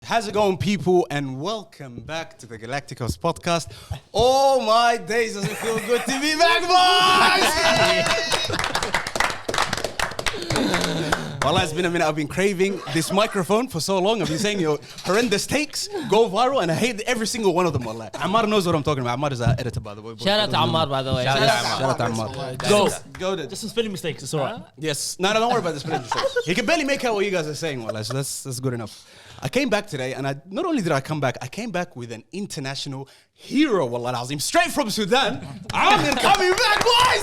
How's it going, people? And welcome back to the GalacticOz Podcast. Oh my days, does it feel good to be back, boys? Wallah, it's been a minute. I've been craving this microphone for so long. I've been saying your horrendous takes go viral, and I hate every single one of them. Wallah. Aamir knows what I'm talking about. Aamir is our editor, by the way. Shout out to Aamir, by the way. Shout out to Aamir. Go. Just some spelling mistakes. It's alright. Yes. No, don't worry about the spelling mistakes. He can barely make out what you guys are saying, wallah. So that's good enough. I came back today, and not only did I come back, I came back with an international hero, wallah al-azim, straight from Sudan. Aamir coming back, boys!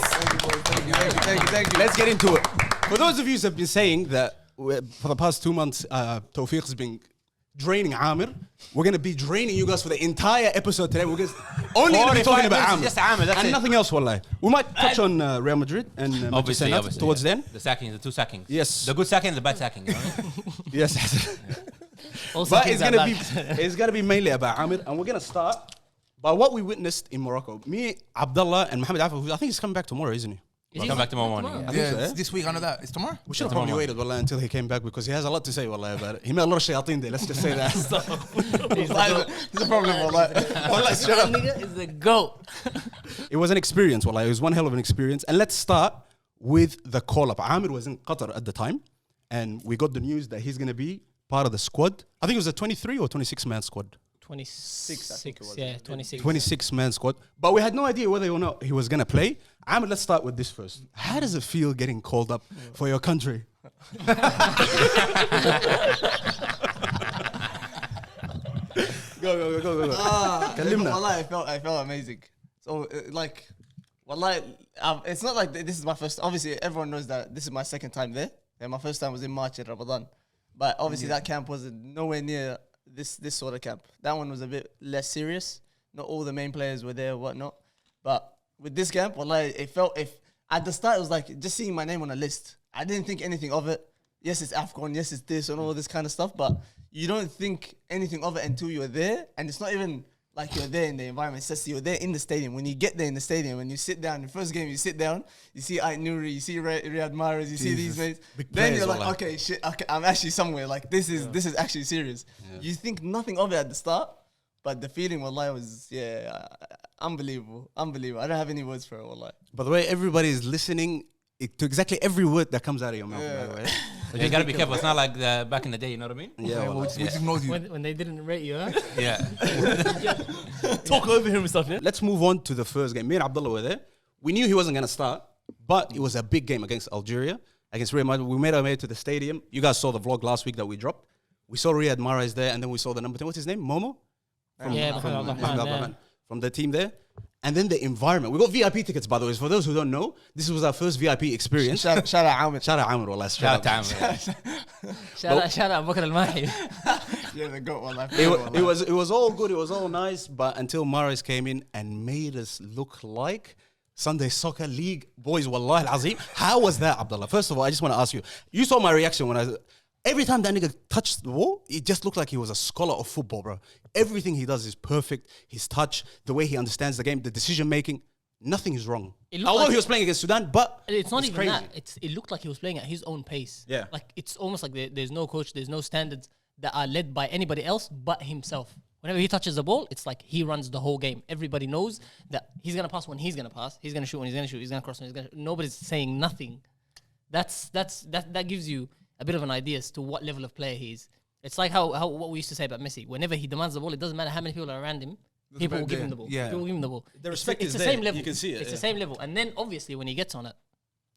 Thank you. Let's get into it. For those of you who have been saying that for the past 2 months, Tawfiq has been draining Aamir, we're going to be draining you guys for the entire episode today. We're only going to be talking about Aamir. Just Aamir, that's and it. nothing else, wallah. We might touch on Real Madrid and Obviously, towards yeah. then. The sackings, the two sackings. Yes. The good sacking and the bad sacking. You know? Yes. Also But it's gonna be mainly about Aamir, and we're gonna start by what we witnessed in Morocco. Me, Abdallah, and Mohamed Afaf, I think he's coming back tomorrow, isn't he? We'll come back tomorrow morning. I think Yeah, so, it's this week. I know that. It's tomorrow. We should have probably waited wallah, until he came back because he has a lot to say wallah, about it. He met a lot of shayateen there, let's just say that. He's the problem, wallah. Wallah, shut up. nigga is the GOAT. It was an experience, wallah. It was one hell of an experience. And let's start with the call-up. Aamir was in Qatar at the time, and we got the news that he's gonna be part of the squad. I think it was a 23 or 26-man squad. 26, I think it was. Yeah, 26. 26-man squad. But we had no idea whether or not he was going to play. Aamir, let's start with this first. How does it feel getting called up for your country? Go. Wallah, I felt amazing. So, it's not like this is my first. Obviously, everyone knows that this is my second time there. And my first time was in March in Ramadan. But obviously, that camp was nowhere near this sort of camp. That one was a bit less serious. Not all the main players were there, whatnot. But with this camp, wallah, it felt at the start it was like just seeing my name on a list. I didn't think anything of it. Yes, it's AFCON. Yes, it's this and all this kind of stuff. But you don't think anything of it until you're there, and it's not even like you're there in the environment. It's just you're there in the stadium. When you get there in the stadium, when you sit down, the first game you sit down, you see Ait Nouri, you see Riyad Mahrez, you see these mates. Then you're like, okay, shit, okay, I'm actually somewhere. Like this is actually serious. Yeah. You think nothing of it at the start, but the feeling, wallah, was unbelievable. I don't have any words for it, wallah. By the way, everybody is listening to exactly every word that comes out of your mouth. Yeah. By the way. So You gotta be careful. It's not like back in the day, you know what I mean? Yeah, We just ignored you. When they didn't rate you, huh? Yeah. Talk over him and stuff, yeah? Let's move on to the first game. Me and Abdullah were there. We knew he wasn't going to start, but it was a big game against Algeria, against Real Madrid. We made our way to the stadium. You guys saw the vlog last week that we dropped. We saw Riyad Mahrez there, and then we saw the number 10. What's his name? Momo? From the team there. And then the environment. We got VIP tickets, by the way. For those who don't know, this was our first VIP experience. Shout out Ahmed. Shout out Aamir, wallah. Shout out to Aamir. Shout out Bakr al-Mahi. Yeah, the goat, wallah. It was all good. It was all nice. But until Mahrez came in and made us look like Sunday Soccer League boys, wallahi al-azim. How was that, Abdullah? First of all, I just want to ask you. You saw my reaction when every time that nigga touched the ball, it just looked like he was a scholar of football, bro. Everything he does is perfect. His touch, the way he understands the game, the decision making, nothing is wrong. Although he was playing against Sudan, but It's not even crazy. that. It looked like he was playing at his own pace. Yeah. Like it's almost like there's no coach, there's no standards that are led by anybody else but himself. Whenever he touches the ball, it's like he runs the whole game. Everybody knows that he's gonna pass when he's gonna pass. He's gonna shoot when he's gonna shoot. He's gonna cross when he's gonna. Nobody's saying nothing. That gives you a bit of an idea as to what level of player he is. It's like how what we used to say about Messi. Whenever he demands the ball, it doesn't matter how many people are around him. People will give him the ball. Yeah. People will give him the ball. The respect it's is the there. same level. You can see it, It's yeah. the same level. And then obviously when he gets on it,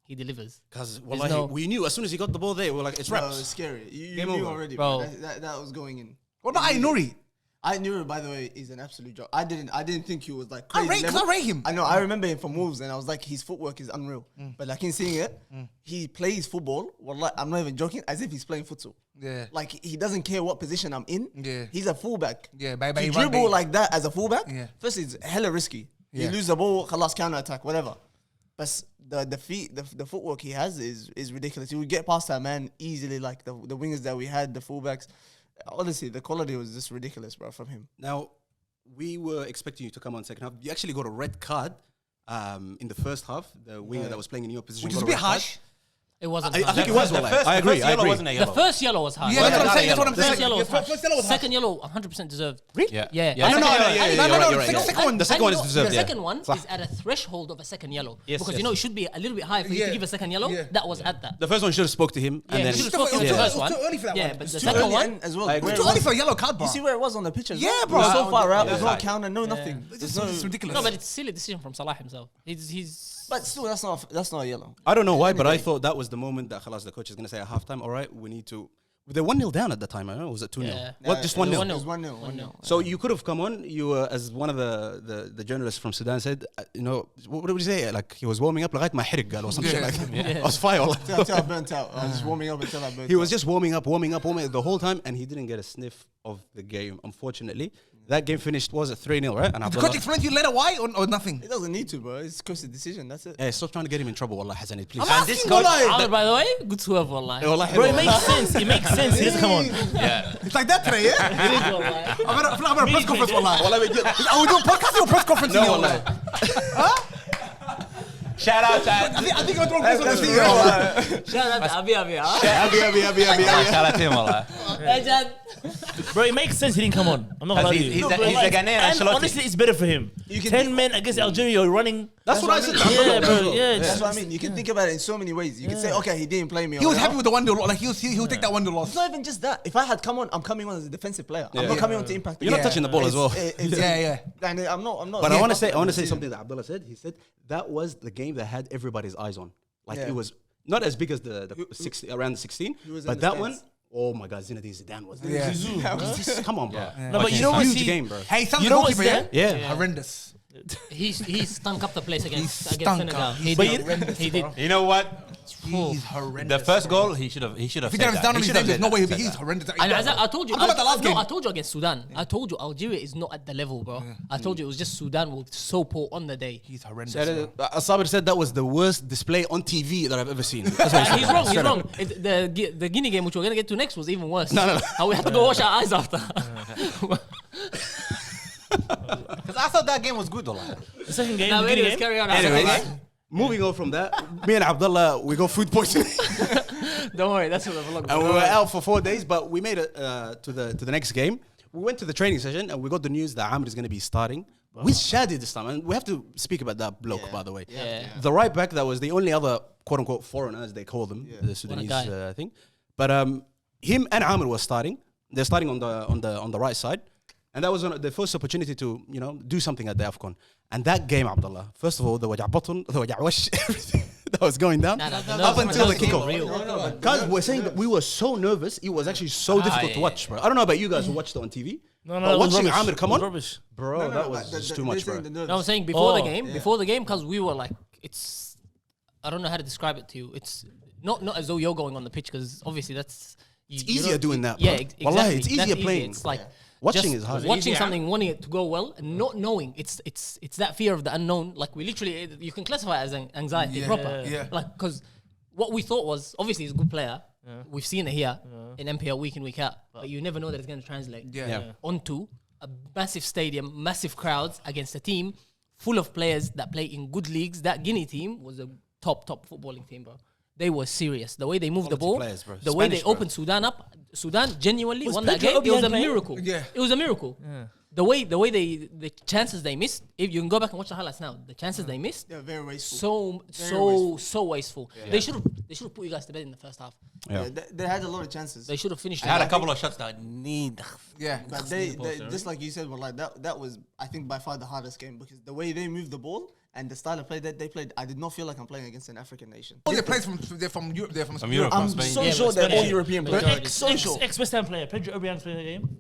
he delivers. Because no- we knew as soon as he got the ball there, we were like, it's Bro, raps. it's scary. You Game knew over. already, Bro. bro. That was going in. What about Ait Nouri? I knew it, by the way, is an absolute joke. I didn't think he was like I crazy. rate him. I know. I remember him from Wolves, and I was like, his footwork is unreal. But like in seeing it, he plays football. Wallah, I'm not even joking. As if he's playing futsal. Yeah. Like he doesn't care what position I'm in. Yeah. He's a fullback. Yeah, To he dribble run- like that as a fullback. Yeah. First, it's hella risky. Yeah. You lose the ball, khalas, counter attack, whatever. But the feet, the footwork he has is ridiculous. He would get past that man easily. Like the wingers that we had, the fullbacks. Honestly, the quality was just ridiculous, bro, from him. Now, we were expecting you to come on second half. You actually got a red card in the first half. The winger that was playing in your position. Which is got a bit red card. harsh. It wasn't. I hard. think it was. Wallahi. I agree. I agree. Wasn't a The yellow. first yellow was hard. Yeah, that's what I'm saying. That's what I'm The saying. first yellow was First yellow hard. was Second yellow, 100% deserved. Yeah. Yeah. Yeah. No, Second yeah, yellow- you're right, no, you're right, second yeah. one. The second one is No, deserved. The yeah. second one is at a threshold of a second yellow. Yes, Because yes. you know it should be a little bit higher for you Yeah. to give a second yellow. Yeah. That was at that. The first one should have spoke to him, and Yeah, then he should It have spoken to the was first too one. early for that Yeah, one. but It's the too second early one, as well. I agree. where Too it early was- for a yellow card, bro. You see where it was on the picture? Yeah, It bro. was so far out. There's no Yeah. counter, no nothing. There's no. It's ridiculous. no, but it's a silly decision from Salah himself. He's But still, that's not a yellow. I don't know why, but I thought that was the moment that khalas, the coach is going to say at halftime, all right, we need to. They're 1-0 down at the time, I don't know. Was it 2-0? Yeah. What? Just It was 1-0? 1-0. 1-0. So you could have come on. You were, as one of the journalists from Sudan said, you know, what did we say? Like he was warming up, like my head or some shit like that. I was fire. Until I burnt out. I was just warming up until I burnt out. He was just warming up the whole time, and he didn't get a sniff of the game. Unfortunately, that game finished. Was it 3-0? Right? And The Abdullah, coach explained to you later why or nothing? It doesn't need to, bro. It's coach's decision. That's it. hey, stop trying to get him in trouble. Wallah, Hassan, please. I'm this asking, coach- wallahi. Ahmed, by the way, good swerve, wallahi. Wallah, Bro, it wallah. makes sense. It makes sense. He doesn't come on. Yeah. It's like that today, yeah? It is, wallahi. I'm at a press conference, wallahi. Wallah, we did- Are we doing podcasting or press conference? No, here, wallah. Shout out to I think I'm doing press conference here, wallahi. Shout out to Abi, huh? shout out to him, wallah. Hey, Jan. Bro, it makes sense he didn't come on. I'm not gonna lie to you. He's No, the- bro, he's the like- Ghanaian and Ancelotti. honestly, it's better for him. You can 10 men against Algeria running. That's what I said. Yeah, bro. Yeah, That's just- what I mean. You can think about it in so many ways. You can say, okay, he didn't play me. He was happy with the 1-0 loss. Like he would take that 1-0 loss. It's not even just that. If I had come on, I'm coming on as a defensive player. I'm not coming on to impact. the You're not game. touching the ball as well. Yeah. And I'm not. But I want to say something that Abdullah said. He said that was the game that had everybody's eyes on. Like Yeah. it was not as big as the 60, around the 16, was in but the that one, stands. oh my God, Zinedine Zidane was there. Yeah. Come on, bro. No, but you know Huge what's game, bro. Hey, son, You the know what's goalkeeper, yeah? that? Yeah. Horrendous. He stunk up the place against stunk Senegal. up. He But did. horrendous, He did. bro. You know what? He's horrendous. The first goal, he should have If he said done that. down on He his should name, have there's said no way that. he's horrendous. And I told you, I'm talking about the last game. I told you against Sudan. I told you Algeria is not at the level, bro. I told you it was just Sudan was so poor on the day. He's horrendous. Sabir said that was the worst display on TV that I've ever seen. That's what he And said. he's wrong. He's Straight wrong. up. The Guinea game, which we're gonna get to next, was even worse. No. And we had to go wash our eyes after. Because I thought that game was good, though. The second game, Now, the Guinea anyways, game. carry on. Anyways, moving on from that, me and Abdullah, we got food poisoning. Don't worry, that's what the vlog. And we were out for 4 days, but we made it to the next game. We went to the training session and we got the news that Aamir is going to be starting with Shadi this time. And we have to speak about that bloke, by the way. Yeah. The right back that was the only other quote unquote foreigner, as they call them, the Sudanese guy. thing. But him and Aamir were starting. They're starting on the right side. And that was the first opportunity to, do something at the AFCON. And that game, Abdullah, first of all, the wajah button, the wajah wash, everything that was going down up until the kickoff. Guys, we're saying that we were so nervous. It was actually so difficult to watch, bro. I don't know about you guys who watched it on TV. No, but it was watching rubbish. Aamir come It was on, rubbish. bro, that was just too much, bro. No, I'm saying before the Oh, game, because we were like, it's, I don't know how to describe it to you. It's not as though you're going on the pitch, because obviously that's It's easier doing that, Yeah, bro. exactly. Wallahi, it's That's easier easy. playing. It's like Watching just is hard. Watching something, wanting it to go well, and not knowing. It's that fear of the unknown. Like we literally, you can classify it as an anxiety proper. Yeah. Like because what we thought was obviously he's a good player. We've seen it here in NPL week in week out, but you never know that it's going to translate onto a massive stadium, massive crowds against a team full of players that play in good leagues. That Guinea team was a top footballing team, bro. They were serious. The way they moved the ball, players, bro. the way they Spanish, bro. opened Sudan up. Sudan genuinely won that Pedro game. It was a Obiang playing? miracle. Yeah. It was a miracle. The way the chances they missed. If you can go back and watch the highlights now, the chances they missed. They're very wasteful. So wasteful. They should have put you guys to bed in the first half. Yeah. They had a lot of chances. They should have finished. I had it. a couple of shots that need. Yeah. But they just like you said, well, like that was I think by far the hardest game, because the way they moved the ball and the style of play that they played, I did not feel like I'm playing against an African nation. All their players they're from Europe. They're from Europe. I'm Spain. so Yeah, sure but they're all Spanish. European Majority. players. So sure. Ex-West Ham player. Pedro Obiang played the game.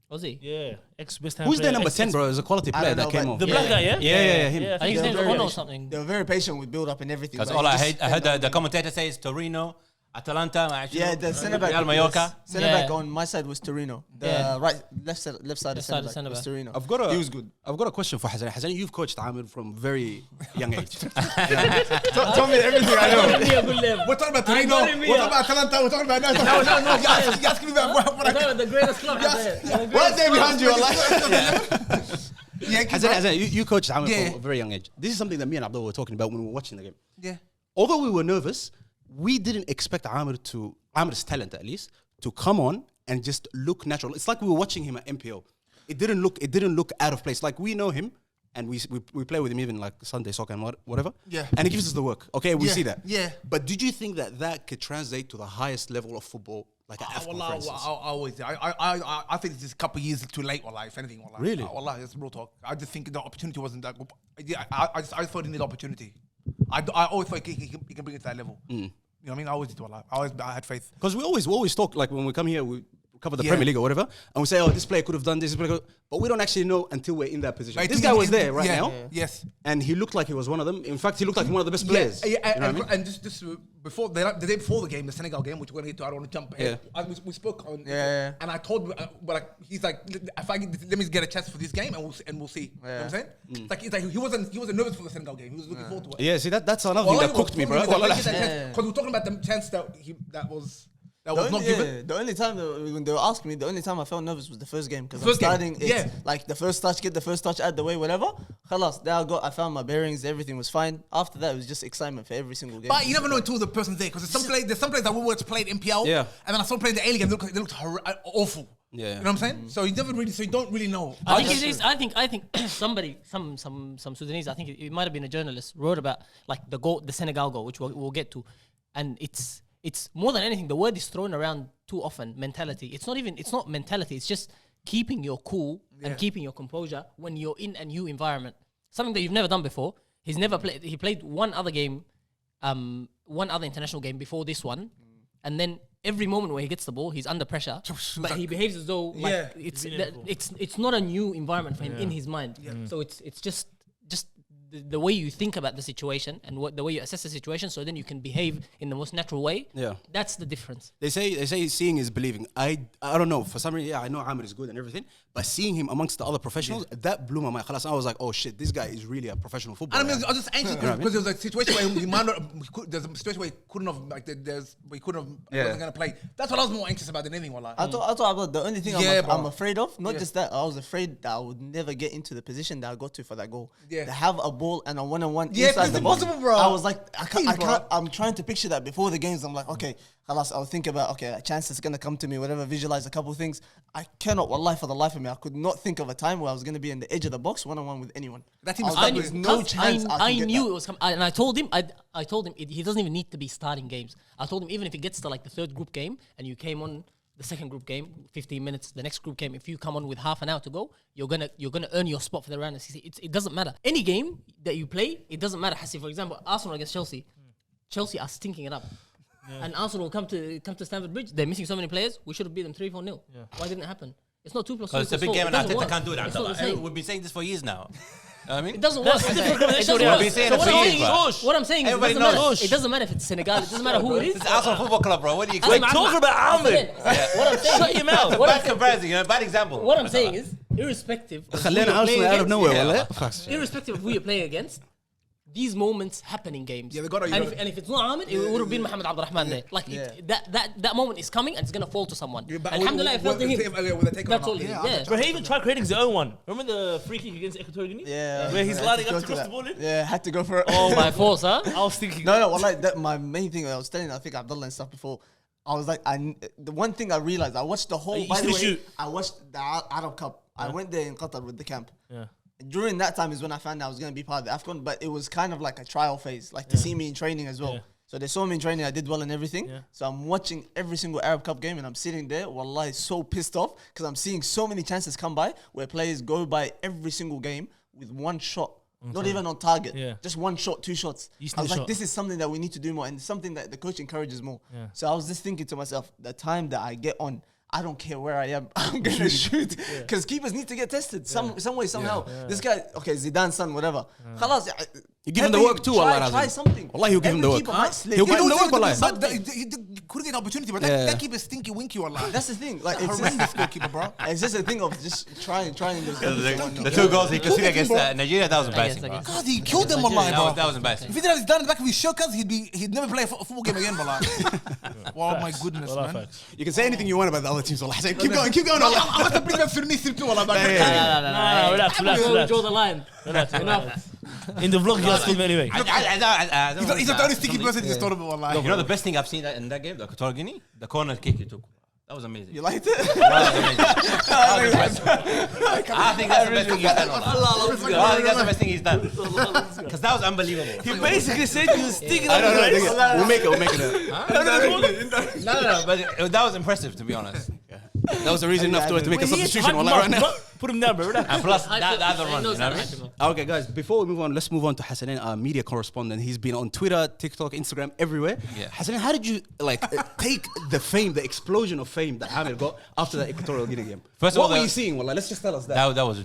Was he? Yeah. Ex-West Ham Who's player. their number 10, bro? It was a quality player don't that know, came but off. The black guy, yeah? Yeah, him. I think his They're name's very Ono or patient. something. They were very patient with build up and everything. Because but all he I just heard, ended up the winning. commentator says Torino, Atalanta. Yeah, the centre back. Real Mallorca. Centre back Yeah. on my side was Torino. The Yeah. left side of side of centre centre back was back. Torino. He was good. I've got a question for Hassan. Hassan, you've coached Aamir from very young age. Tell me everything I know. We're talking about Torino. We're talking about Atalanta. We're talking about no. You asking me about what The greatest club. Right there behind you, Allah. Yeah, Hassan, you coached Aamir Yeah. from a very young age. This is something that me and Abdullah were talking about when we were watching the game. Yeah. Although we were nervous, we didn't expect Amir's talent at least, to come on and just look natural. It's like we were watching him at NPL. It didn't look out of place. Like we know him and we play with him even like Sunday soccer and whatever. Yeah. And he gives us the work. Okay, we see that. Yeah. But did you think that could translate to the highest level of football, like at AFCON, for instance? I think this is a couple of years too late, wallah, if anything, wallah. Really? Wallah, it's real talk. I just think the opportunity wasn't that good. Yeah, I just thought he needed opportunity. I always thought he can bring it to that level. You know what I mean? I always did, wallah. I had faith. Because we always talk, like when we come here, we cover the Premier League or whatever, and we say, oh, this player could have done this, but we don't actually know until we're in that position. Right, this guy was there right now. Yes. And he looked like he was one of them. In fact, he looked like one of the best players. Yeah, You know what I mean? and just before the day before the game, the Senegal game, which we're going to get to, I don't want to jump ahead. We spoke on, and I told, he's like, let me get a chance for this game, and we'll see. You know what I'm saying? It's like he wasn't nervous for the Senegal game. He was looking forward to it. Yeah, see that's another thing that cooked me, bro. Because we're talking about the chance that was not given. The only time when they were asking me, the only time I felt nervous was the first game because I'm First game, starting. Like the first touch, get the first touch out the way, whatever. Khalas, there I found my bearings. Everything was fine. After that, it was just excitement for every single game. But you never know until the person's there because there's some players that we were to play in NPL. Yeah. And then I saw playing the A League and they looked awful. Yeah. You know what I'm saying? So you don't really know. I think it is. I think somebody, some Sudanese. I think it might have been a journalist wrote about like the Senegal goal, which we'll get to, and it's more than anything. The word is thrown around too often. Mentality. It's not mentality. It's just keeping your cool and keeping your composure when you're in a new environment. Something that you've never done before. He's never played. He played one other game, one other international game before this one, and then every moment where he gets the ball, he's under pressure, but he behaves as though like it's not a new environment for him in his mind. So it's just the way you think about the situation and the way you assess the situation, so then you can behave in the most natural way. Yeah, that's the difference. They say seeing is believing. I don't know, for some reason, I know Aamir is good and everything, but seeing him amongst the other professionals, that blew my mind. I was like, oh shit, this guy is really a professional footballer. I was just anxious because there was a situation where he might not. There's a situation where he couldn't have wasn't gonna play. That's what I was more anxious about than anything. I thought about the only thing I'm afraid of, not just that, I was afraid that I would never get into the position that I got to for that goal. Yeah, to have a ball and a one-on-one inside the box. Impossible, bro. I was like, I can't. I'm trying to picture that before the games. I'm like, okay, I'll think about a chance that's gonna come to me, whatever. Visualize a couple of things. I cannot, wallahi, for the life of me, I could not think of a time where I was gonna be in the edge of the box one-on-one with anyone. That team was there's no chance. I knew it was coming, and I told him. I told him he doesn't even need to be starting games. I told him even if it gets to like the third group game and you came on the second group game, 15 minutes, the next group game, if you come on with half an hour to go, you're gonna earn your spot for the round of 16. It doesn't matter. Any game that you play, it doesn't matter. For example, Arsenal against Chelsea. Chelsea are stinking it up. Yeah. And Arsenal come to Stamford Bridge. They're missing so many players. We should have beat them 3-4-0. Yeah. Why didn't it happen? It's not 2+2. Because it's a big game and Arteta can't do it. We've been saying this for years now. I mean, it doesn't work. What I'm saying is, it doesn't matter if it's Senegal. It doesn't matter who it is. It's Arsenal Football Club, bro. What do you expect? Talk about Ahmed. What I'm saying, shut your mouth. Bad comparison, bad example. What I'm saying is, irrespective of out of nowhere, irrespective of who you're playing against, these moments happen in games. Yeah, they got to. And if it's not Ahmed, it would have been Mohamed Abdurrahman there. Like that moment is coming and it's gonna fall to someone. Alhamdulillah, I felt to him. That's all. Yeah. But he even tried creating his own one. Remember the free kick against Equatorial Guinea? Yeah. Where he's lining up to cross the ball in? Yeah, had to go for it. Oh, by force, huh? I was thinking. No, like that. My main thing I was telling, I think Abdallah and stuff before. I was like, the one thing I realized, I watched the whole. By the way, I watched the Arab Cup. I went there in Qatar with the camp. Yeah. During that time is when I found out I was going to be part of the AFCON, but it was kind of like a trial phase, like to see me in training as well. Yeah. So they saw me in training, I did well and everything. Yeah. So I'm watching every single Arab Cup game and I'm sitting there, wallahi, so pissed off because I'm seeing so many chances come by where players go by every single game with one shot. Okay. Not even on target, just one shot, 2 shots. I was like, this is something that we need to do more and something that the coach encourages more. Yeah. So I was just thinking to myself, the time that I get on, I don't care where I am, I'm going to shoot. Because keepers need to get tested some way, somehow. This guy, okay, Zidane's son, whatever. Khalas, you give him the work too, Allah. Try something. Wallah, he'll give him the work. He'll give him the work, Wallah. But he couldn't get an opportunity, but that keeper's stinky winky, Wallah. That's the thing. Like, it's horrendous goalkeeper, bro. It's just a thing of just trying. The 2 goals he conceded against Nigeria, that was embarrassing, bro. God, he killed them, Wallah, bro. That was embarrassing. If he didn't have his done in the back of his shirkas, he'd never play a football game again, Wallah. Wow, my goodness, man. You can say anything you want about the other teams, Wallah. Keep going, Wallah. I'm going to bring that Sudanese team too, Wallah. Relax. Draw the line. Enough. In the vlog, you guys filmed anyway. He's not the only sticky person in this tournament. Wallahi. You know the best thing I've seen in that game, the Equatorial Guinea, the corner kick he took. That was amazing. You liked it? I think that's the best thing he's done. I think that's the best thing he's done. Because that was unbelievable. He basically said you was sticking I up don't the know. place. We'll make it. No, but that was impressive, to be honest. That was the reason enough to make a Wait, he is substitution hyped him right up. now. Put him down, bro. Relax. And plus, Hype that him. other He run, you knows know how what I to mean? hype him up. Okay, guys, before we move on, let's move on to Hassanin, our media correspondent. He's been on Twitter, TikTok, Instagram, everywhere. Yeah. Hassanin, how did you take the fame, the explosion of fame that Aamir got after that Equatorial Guinea game? First of what all, were the- you seeing? Wallah, let's just tell us that. That was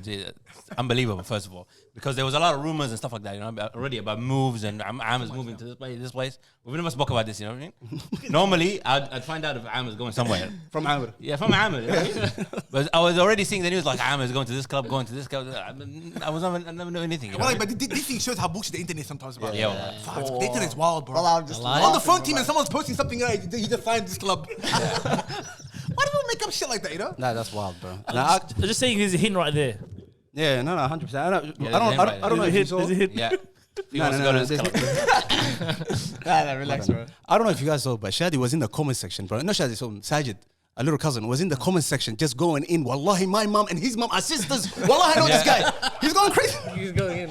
unbelievable, first of all. Because there was a lot of rumors and stuff like that, you know, already about moves and Ahmed's moving to this place. We've never spoke about this, you know what I mean? Normally, I'd find out if Ahmed's going somewhere. From Aamir. Yeah, from Ahmed. You know what I mean? But I was already seeing the news like Ahmed's going to this club, going to this club. I never knew anything. You know Well, what I but this thing shows how bullshit the internet sometimes, bro. mean? Yeah, Fuck, the internet's wild, bro. Well, I'm just On the phone team and someone's posting something, he just signed this club. Why do people make up shit like that, you know? Nah, that's wild, bro. I'm just saying there's a hint right there. Yeah, no, 100%. I don't know if There's a you hit. saw. There's a hit. yeah. He No, wants no, to go no, to this there's- club. relax, bro. I don't know if you guys saw, but Shadi was in the comment section, bro. No, Shadi, so Sajid, a little cousin, was in the comment section just going in. Wallahi, my mum and his mum are sisters. Wallahi, I know this guy. He's going crazy. He's going in.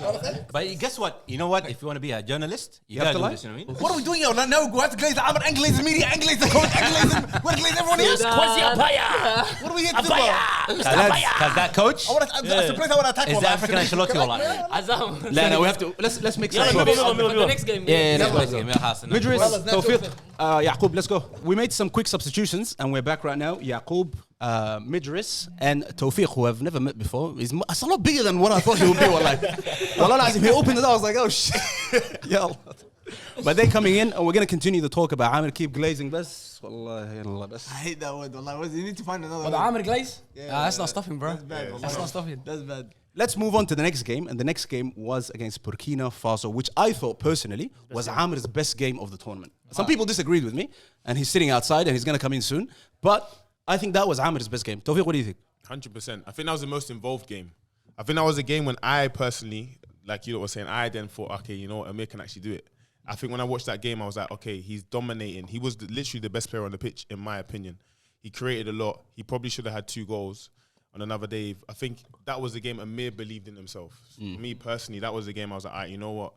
But guess what? You know what? If you want to be a journalist, you have gotta to do lie? this, you know what I mean? What are we doing here? No, we have to glaze the Ahmed, glaze the media, glaze the coach, glaze the... We're glaze everyone else. Quasi Apaya. What are we here to do, bro? Because that coach That's the place I want to attack. is wallahi. the African Ancelotti. Wallah. Azam. No, we have to. Let's make Yeah, some go, swaps. go, go, go, For go. the next game. Yeah, that's what I'm Midris, Well, let's Tawfiq, Yaqub, let's go. We made some quick substitutions and we're back right now. Yaqub, Midris, and Tawfiq, who I've never met before. It's a lot bigger than what I thought he would be. Wallah, as if he opened it, I was like, oh shit. Yeah. But they're coming in and we're going to continue the talk about Aamir. Keep glazing. Bas. Wallahi, Allah, bas. I hate that word. Wallah. You need to find another But the word. Aamir glaze? Yeah, That's not stopping, bro. That's bad. wallah. That's not stopping. That's bad. Let's move on to the next game. And the next game was against Burkina Faso, which I thought personally was Aamir's best game of the tournament. Some people disagreed with me, and he's sitting outside and he's going to come in soon. But I think that was Aamir's best game. Tawfiq, what do you think? 100%. I think that was the most involved game. I think that was a game when I personally, like you were saying, I then thought, okay, you know what, Aamir can actually do it. I think when I watched that game, I was like, okay, he's dominating. He was literally the best player on the pitch, in my opinion. He created a lot. He probably should have had 2 goals on another day. I think that was the game Aamir believed in himself. For me personally, that was the game I was like, all right, you know what?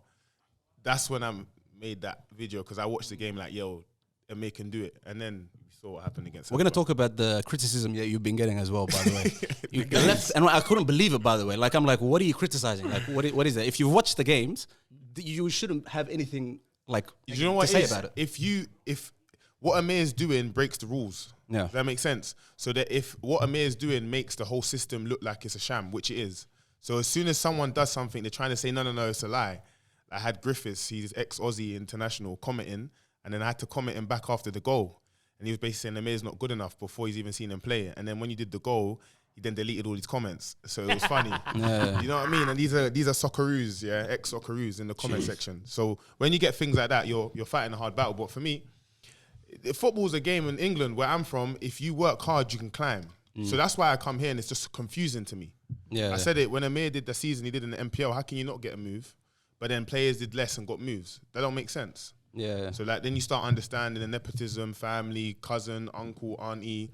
That's when I made that video, because I watched the game like, yo, Aamir can do it. And then we saw what happened against We're going to Senegal. talk about the criticism that you've been getting as well, by the way. You left, and I couldn't believe it, by the way. Like, I'm like, what are you criticizing? Like, what is that? If you've watched the games, you shouldn't have anything like You know what to say it is? about it. If what Aamir is doing breaks the rules, Yeah. does that make sense? So that if what Aamir is doing makes the whole system look like it's a sham, which it is. So as soon as someone does something, they're trying to say, no, it's a lie. I had Griffiths, he's ex-Aussie international, commenting, and then I had to comment him back after the goal. And he was basically saying Amir's not good enough before he's even seen him play. And then when you did the goal, he then deleted all his comments. So it was funny. Yeah. You know what I mean? And these are Socceroos, yeah, ex-Socceroos in the comment section. So when you get things like that, you're fighting a hard battle. But for me, football's a game in England where I'm from. If you work hard, you can climb. So that's why I come here, and it's just confusing to me. Yeah. I said it when Aamir did the season he did in the NPL. How can you not get a move? But then players did less and got moves. That don't make sense. Yeah. So like then you start understanding the nepotism, family, cousin, uncle, auntie,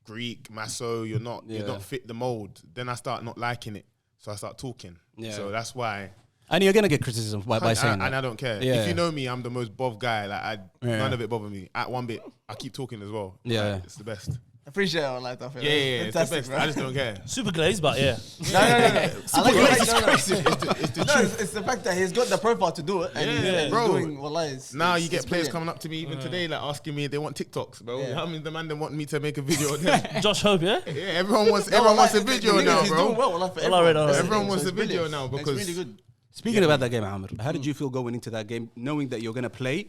Greek, Masso. You're not fit the mold. Then I start not liking it. So I start talking. Yeah. So that's why. And you're going to get criticism by saying And that. I don't care. Yeah. If you know me, I'm the most bov guy. Like none Yeah. of it bother me. At one bit, I keep talking as well. Yeah. Like, it's the best. Appreciate it, Wallah, Tawfiq. Yeah, it's the Fantastic, best. bro. I just don't care. Super glazed, but yeah. No. I like It's the No, truth. it's the fact that he's got the profile to do it, and he's bro. doing Wallah. Now you get it's players brilliant. coming up to me even today, like asking me if they want TikToks, bro. Yeah. How many the man they want me to make a video of them? Josh Hope, yeah? Yeah, everyone wants a video now, He's bro. doing well, Wallah, for Wallah, everyone. right, Everyone So wants it's a video brilliant. now It's because really good. Speaking about that game, Aamir, how did you feel going into that game, knowing that you're going to play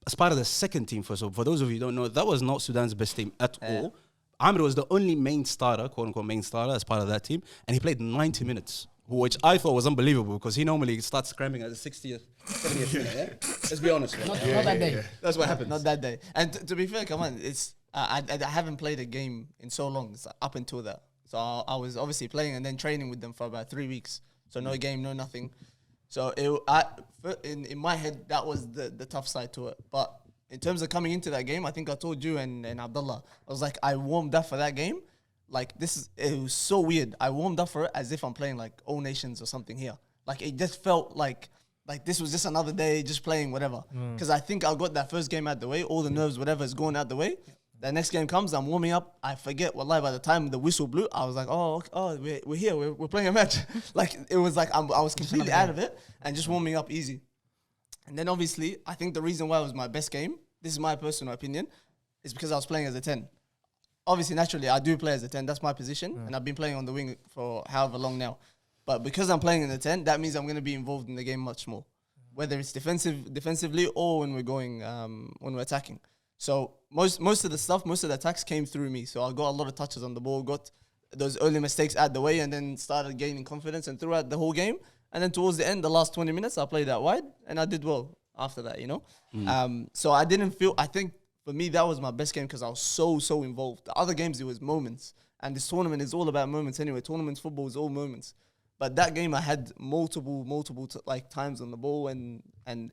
as part of the second team? For those of you who don't know, that was not Sudan's best team at all. Aamir was the only main starter, quote-unquote main starter, as part of that team, and he played 90 minutes, which I thought was unbelievable because he normally starts scrambling at the 60th, 70th minute, yeah? Let's be honest. Not that day. That's what happens. Not that day. And to be fair, come on, it's I haven't played a game in so long. It's up until that, so I was obviously playing and then training with them for about 3 weeks. So no game, no nothing. So in my head, that was the tough side to it. But in terms of coming into that game, I think I told you and Abdullah, I was like, I warmed up for that game. Like it was so weird. I warmed up for it as if I'm playing like All Nations or something here. Like it just felt like this was just another day, just playing whatever. Because I think I got that first game out the way, all the nerves, whatever is going out the way. The next game comes, I'm warming up. I forget, wallahi, by the time the whistle blew, I was like, oh, we're here, we're playing a match. Like, it was like, I was completely out of it and just warming up easy. And then obviously, I think the reason why it was my best game, this is my personal opinion, is because I was playing as a 10. Obviously, naturally, I do play as a 10. That's my position. And I've been playing on the wing for however long now. But because I'm playing in the 10, that means I'm going to be involved in the game much more. Whether it's defensively or when we're attacking. So most of the stuff, most of the attacks came through me. So I got a lot of touches on the ball, got those early mistakes out the way, and then started gaining confidence. And throughout the whole game, and then towards the end, the last 20 minutes, I played out wide, and I did well after that, you know. So I didn't feel. I think for me that was my best game because I was so involved. The other games it was moments, and this tournament is all about moments anyway. Tournaments football is all moments. But that game, I had multiple times on the ball, and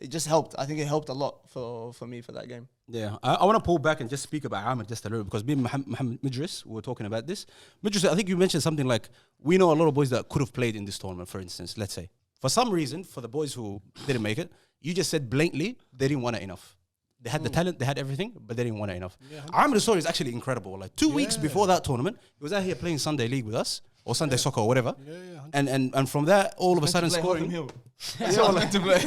it just helped. I think it helped a lot for me for that game. Yeah, I want to pull back and just speak about Ahmed just a little, because me and Mohammed Midris were talking about this. Midris, I think you mentioned something like, we know a lot of boys that could have played in this tournament, for instance, let's say. For some reason, for the boys who didn't make it, you just said blatantly they didn't want it enough. They had the talent, they had everything, but they didn't want it enough. Ahmed's story is actually incredible. Like 2 weeks before that tournament, he was out here playing Sunday League with us, or Sunday soccer or whatever. And from there, all of a sudden scoring. That's all I like to play.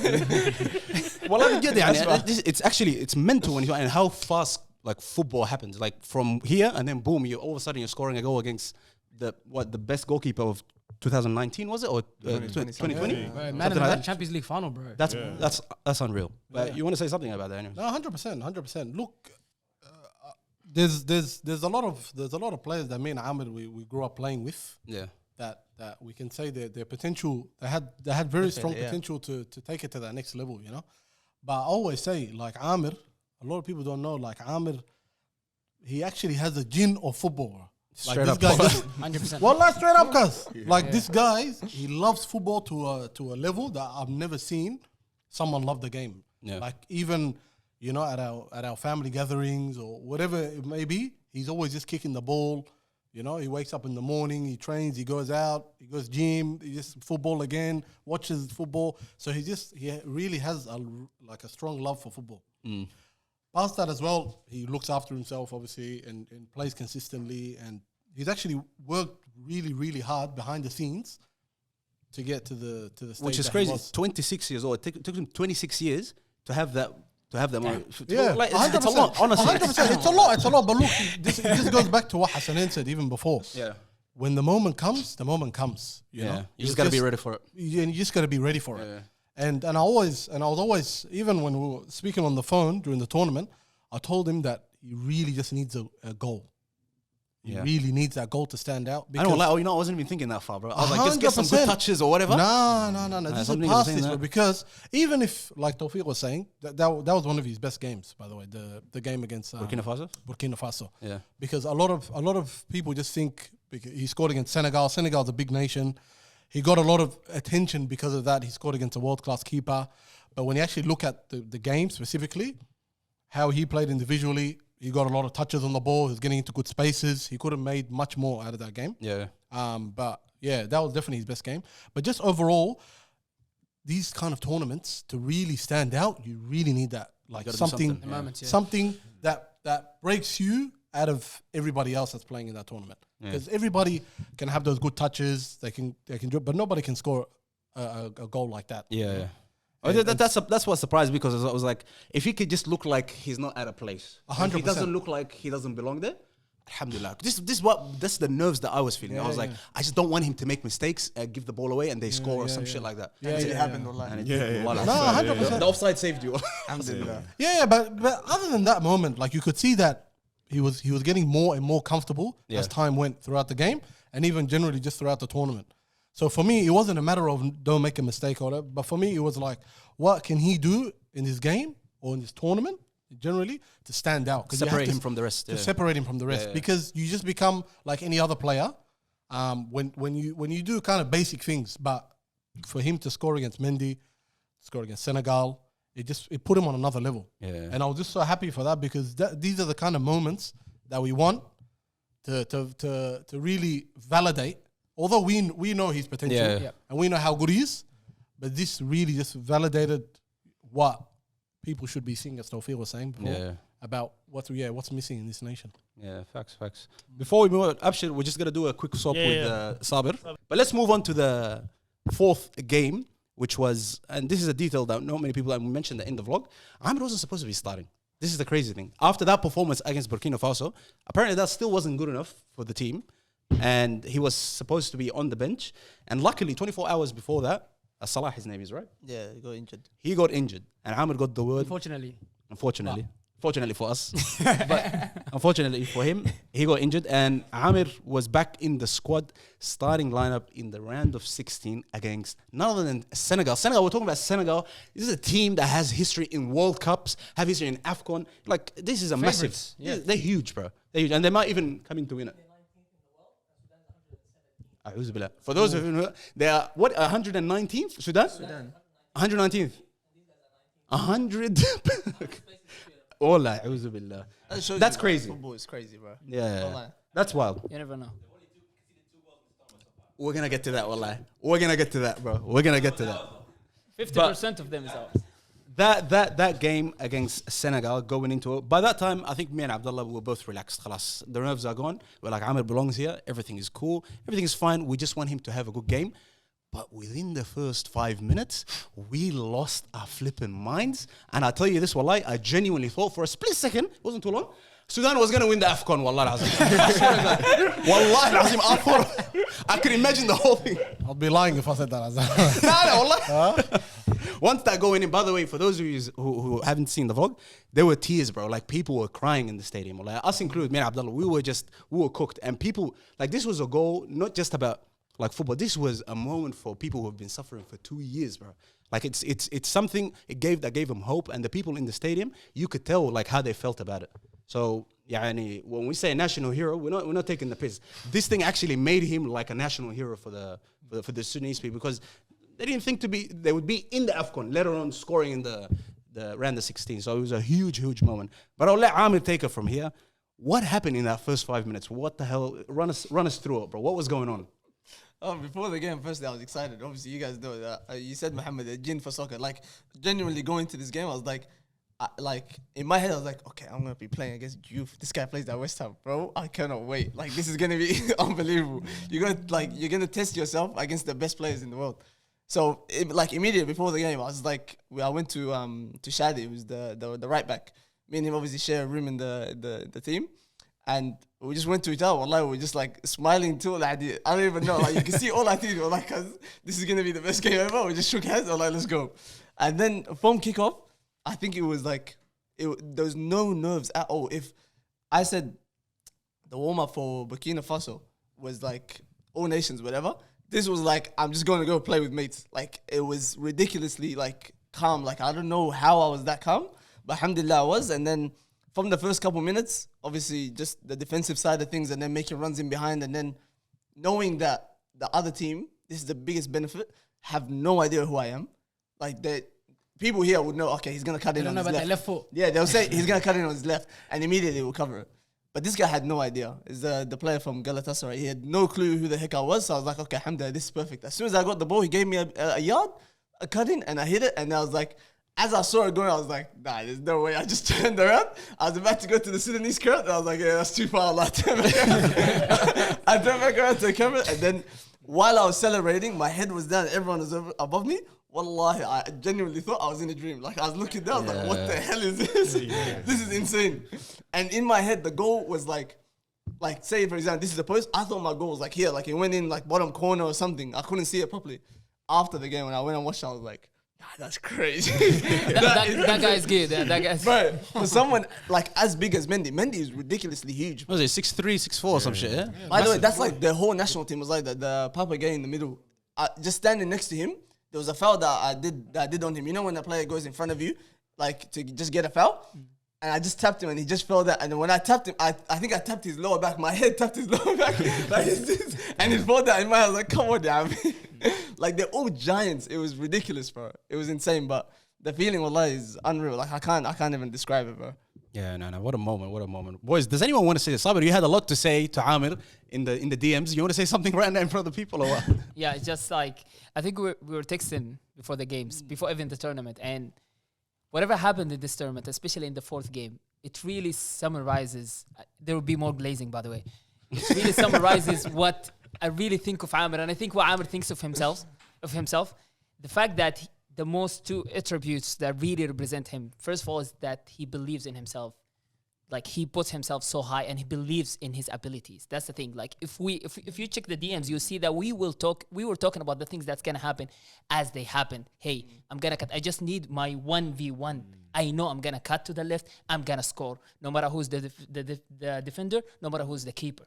Well, I get it. It's mental when and how fast like football happens. Like from here and then boom, you all of a sudden you're scoring a goal against the best goalkeeper of 2019 was it, or 2020? Man in the Champions League final, bro. That's unreal. But you want to say something about that anyway? No, 100%. Look, there's a lot of players that me and Ahmed we grew up playing with. Yeah. That we can say their potential, they had very strong potential to take it to that next level, you know. But I always say, like Aamir, a lot of people don't know, like Aamir, he actually has a gene of football. Straight like this up. guy, 100%. well, not straight up, cuz this guy, he loves football to a level that I've never seen someone love the game. Yeah. Like even, you know, at our family gatherings or whatever it may be, he's always just kicking the ball. You know, he wakes up in the morning, he trains, he goes out, he goes gym, he just football again, watches football. So he really has a strong love for football. Past that as well, he looks after himself obviously and plays consistently, and he's actually worked really, really hard behind the scenes to get to the stage. Which is crazy. 26 years old. It took him 26 years to have that. Moment. Yeah, like, it's a lot, honestly. 100%. It's a lot. But look, this goes back to what Hassanin said even before. Yeah. When the moment comes, the moment comes. You know? You just got to be ready for it. You just got to be ready for it. And I was always, even when we were speaking on the phone during the tournament, I told him that he really just needs a goal. He really needs that goal to stand out. I don't lie. I wasn't even thinking that far, bro. I was like, just get some good touches or whatever. No. This is past this, bro. Because even if, like Tawfiq was saying, that was one of his best games, by the way, the game against Burkina Faso. Yeah. Because a lot of people just think he scored against Senegal. Senegal's a big nation. He got a lot of attention because of that. He scored against a world-class keeper. But when you actually look at the game specifically, how he played individually, he got a lot of touches on the ball. He was getting into good spaces. He could have made much more out of that game. Yeah. But yeah, that was definitely his best game. But just overall, these kind of tournaments, to really stand out, you really need that. Like something that breaks you out of everybody else that's playing in that tournament. Because everybody can have those good touches. They can do it, but nobody can score a goal like that. Yeah. That's what surprised me, because I was like, if he could just look like he's not at a place, 100%. If he doesn't look like he doesn't belong there, alhamdulillah. That's the nerves that I was feeling. I was like, I just don't want him to make mistakes, give the ball away, and they score or some shit like that. It happened online. No, 100%. The offside saved you. Alhamdulillah. Yeah, but other than that moment, like you could see that he was getting more and more comfortable as time went throughout the game, and even generally just throughout the tournament. So for me, it wasn't a matter of don't make a mistake or whatever, but for me, it was like, what can he do in this game or in this tournament generally to stand out? Separate him from the rest. Separate him from the rest, because you just become like any other player when you do kind of basic things, but for him to score against Mendy, score against Senegal, it put him on another level. Yeah. And I was just so happy for that because these are the kind of moments that we want to really validate. Although we know his potential and we know how good he is, but this really just validated what people should be seeing, as Tawfiq was saying before, about what's missing in this nation. Yeah, facts. Before we move on, Abshir, we're just going to do a quick swap with Sabir. But let's move on to the fourth game, which was, and this is a detail that not many people, and we mentioned that in the vlog, Aamir wasn't supposed to be starting. This is the crazy thing. After that performance against Burkina Faso, apparently that still wasn't good enough for the team. And he was supposed to be on the bench. And luckily, 24 hours before that, Salah, his name is, right? Yeah, he got injured. He got injured. And Aamir got the word. Unfortunately. Fortunately for us. But unfortunately for him, he got injured. And Aamir was back in the squad, starting lineup in the round of 16 against none other than Senegal. We're talking about Senegal. This is a team that has history in World Cups, have history in AFCON. Like, this is a massive. Yeah. They're huge, bro. They're huge. And they might even come in to win it. For those of you who know, they are, what, 119th? Sudan? 119th. 100. That's crazy. Football is crazy, bro. Yeah. That's wild. You never know. We're going to get to that, wallahi. We're going to get to that, bro. We're going to get to that. 50% of them is out. That game against Senegal, going into it, by that time, I think me and Abdullah were both relaxed. Khalas, the nerves are gone. We're like, Aamir belongs here. Everything is cool. Everything is fine. We just want him to have a good game. But within the first 5 minutes, we lost our flipping minds. And I tell you this, wallahi, I genuinely thought for a split second, it wasn't too long, Sudan was going to win the AFCON, wallahi azim. Wallahi azim, I could imagine the whole thing. I'll be lying if I said that. No, wallahi. Once that going in, by the way, for those of you who haven't seen the vlog, there were tears, bro. Like, people were crying in the stadium. Like, us included, me and Abdullah, we were cooked. And people, like, this was a goal, not just about, like, football. This was a moment for people who have been suffering for 2 years, bro. Like, it's something that gave them hope. And the people in the stadium, you could tell, like, how they felt about it. So, when we say national hero, we're not taking the piss. This thing actually made him like a national hero for the Sudanese people, because they didn't think they would be in the AFCON, let alone scoring in the round of 16. So it was a huge moment. But I'll let Aamir take it from here. What happened in that first 5 minutes? What the hell? Run us through it, bro. What was going on? Before the game, firstly, I was excited. Obviously, you guys know that. You said, Mohammed, a gin for soccer. Like, genuinely going to this game, I was like, in my head, I was like, okay, I'm going to be playing against youth. This guy plays at West Ham, bro. I cannot wait. Like, this is going to be unbelievable. You're going to test yourself against the best players in the world. So, immediately before the game, I went to Shadi, who's the right back. Me and him obviously share a room in the team. And we just went to each other. Wallahi, we were just like smiling too. Like, I don't even know. Like, you can see all I think. We're like, this is going to be the best game ever. We just shook hands. We're like, let's go. And then from kickoff, I think it was like, there was no nerves at all. If I said the warm-up for Burkina Faso was like all nations, whatever, this was like, I'm just going to go play with mates. Like, it was ridiculously like calm. Like, I don't know how I was that calm, but alhamdulillah I was. And then from the first couple minutes, obviously just the defensive side of things, and then making runs in behind, and then knowing that the other team, this is the biggest benefit, have no idea who I am. Like, people here would know, okay, he's going to cut in on his left. foot. Yeah, they'll say he's going to cut in on his left, and immediately we'll cover it. But this guy had no idea. Is the player from Galatasaray. He had no clue who the heck I was. So I was like, okay, alhamdulillah, this is perfect. As soon as I got the ball, he gave me a yard, a cut in, and I hit it. And I was like, as I saw it going, I was like, nah, there's no way. I just turned around. I was about to go to the Sudanese crowd. And I was like, yeah, that's too far. I turned back around to the camera. And then while I was celebrating, my head was down. Everyone was above me. Wallahi, I genuinely thought I was in a dream. Like, I was looking down, I was like, what the hell is this? This is insane. And in my head, the goal was like, say, for example, this is the post. I thought my goal was like here. Like, it went in like bottom corner or something. I couldn't see it properly. After the game, when I went and watched it, I was like, that's crazy. that guy's good. That guy's But for someone like as big as Mendy is ridiculously huge. What was it, 6'3", 6'4", or some shit, yeah? By the way, that's like the whole national team was like that. The Papa guy in the middle. Just standing next to him, there was a foul that I did on him. You know when the player goes in front of you, like to just get a foul? And I just tapped him and he just fell down. And then when I tapped him, I think I tapped his lower back. My head tapped his lower back. And he fell down in my head. I was like, come on, damn. Like they're all giants. It was ridiculous, bro. It was insane, but the feeling, wallahi, is unreal. Like I can't even describe it, bro. Yeah, no. What a moment. Boys, does anyone want to say this? Sabir, you had a lot to say to Aamir in the DMs. You want to say something right now in front of the people or what? Yeah, it's just like, I think we were texting before the games, before even the tournament. And whatever happened in this tournament, especially in the fourth game, it really summarizes, there will be more glazing, by the way. It really summarizes what I really think of Aamir. And I think what Aamir thinks of himself. The fact that the most two attributes that really represent him, first of all, is that he believes in himself. Like he puts himself so high and he believes in his abilities. That's the thing. Like if you check the DMs, you'll see that we were talking about the things that's gonna happen as they happen. Hey, I'm gonna cut. I just need my 1v1. I know I'm gonna cut to the left. I'm gonna score. No matter who's the defender, no matter who's the keeper.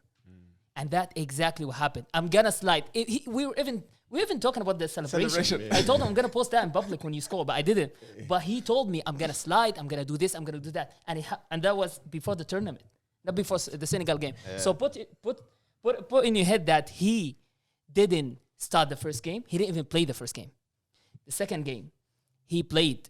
And that exactly what happened. I'm gonna slide. We were even talking about the celebration. I told him I'm gonna post that in public when you score, but I didn't. But he told me I'm gonna slide, I'm gonna do this, I'm gonna do that, and that was before the tournament, not before the Senegal game. Yeah. So put in your head that he didn't start the first game. He didn't even play the first game. The second game, he played,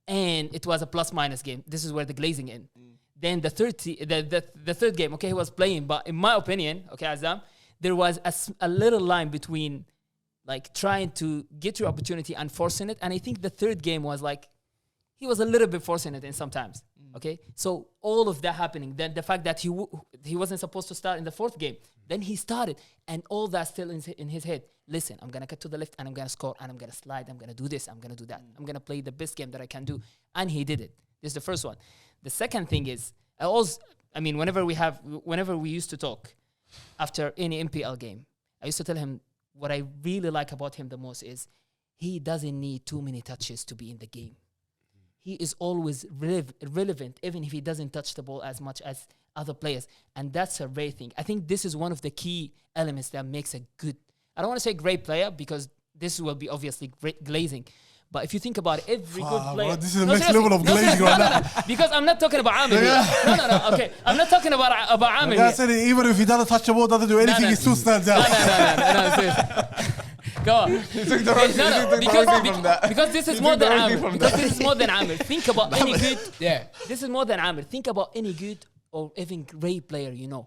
and it was a plus-minus game. This is where the glazing in. Then the third game, okay, he was playing, but in my opinion, okay, Azam, there was a little line between like trying to get your opportunity and forcing it. And I think the third game was like, he was a little bit forcing it in sometimes. Okay. So all of that happening, then the fact that he wasn't supposed to start in the fourth game, then he started, and all that still in his head. Listen, I'm going to cut to the left and I'm going to score and I'm going to slide. I'm going to do this. I'm going to do that. I'm going to play the best game that I can do. And he did it. This is the first one. The second thing is, whenever we used to talk after any NPL game, I used to tell him, what I really like about him the most is he doesn't need too many touches to be in the game. He is always relevant, even if he doesn't touch the ball as much as other players. And that's a rare thing. I think this is one of the key elements that makes a good, I don't want to say great player, because this will be obviously great glazing. But if you think about it, every good player... Bro, this is the next level of glazing right now. Because I'm not talking about Aamir. No, okay. I'm not talking about Aamir. I said even if he doesn't touch the ball, doesn't do anything, he still stands out. No, go on. Because this is more than Aamir. Because this is more than Aamir. Think about any good... Yeah. This is more than Aamir. Think about any good or even great player you know.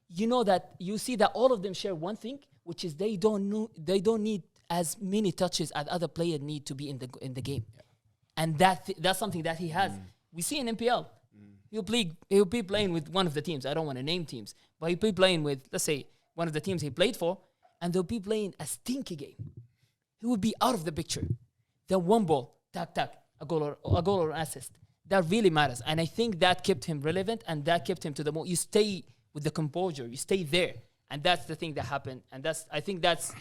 You know that you see that all of them share one thing, which is they don't need as many touches as other players need to be in the game. Yeah. And that's something that he has. We see in NPL. He'll be playing with one of the teams. I don't want to name teams, but he'll be playing with, let's say, one of the teams he played for, and they'll be playing a stinky game. He will be out of the picture. Then one ball, tack, a goal or an assist. That really matters. And I think that kept him relevant, and that kept him to the you stay with the composure. You stay there. And that's the thing that happened. And I think that's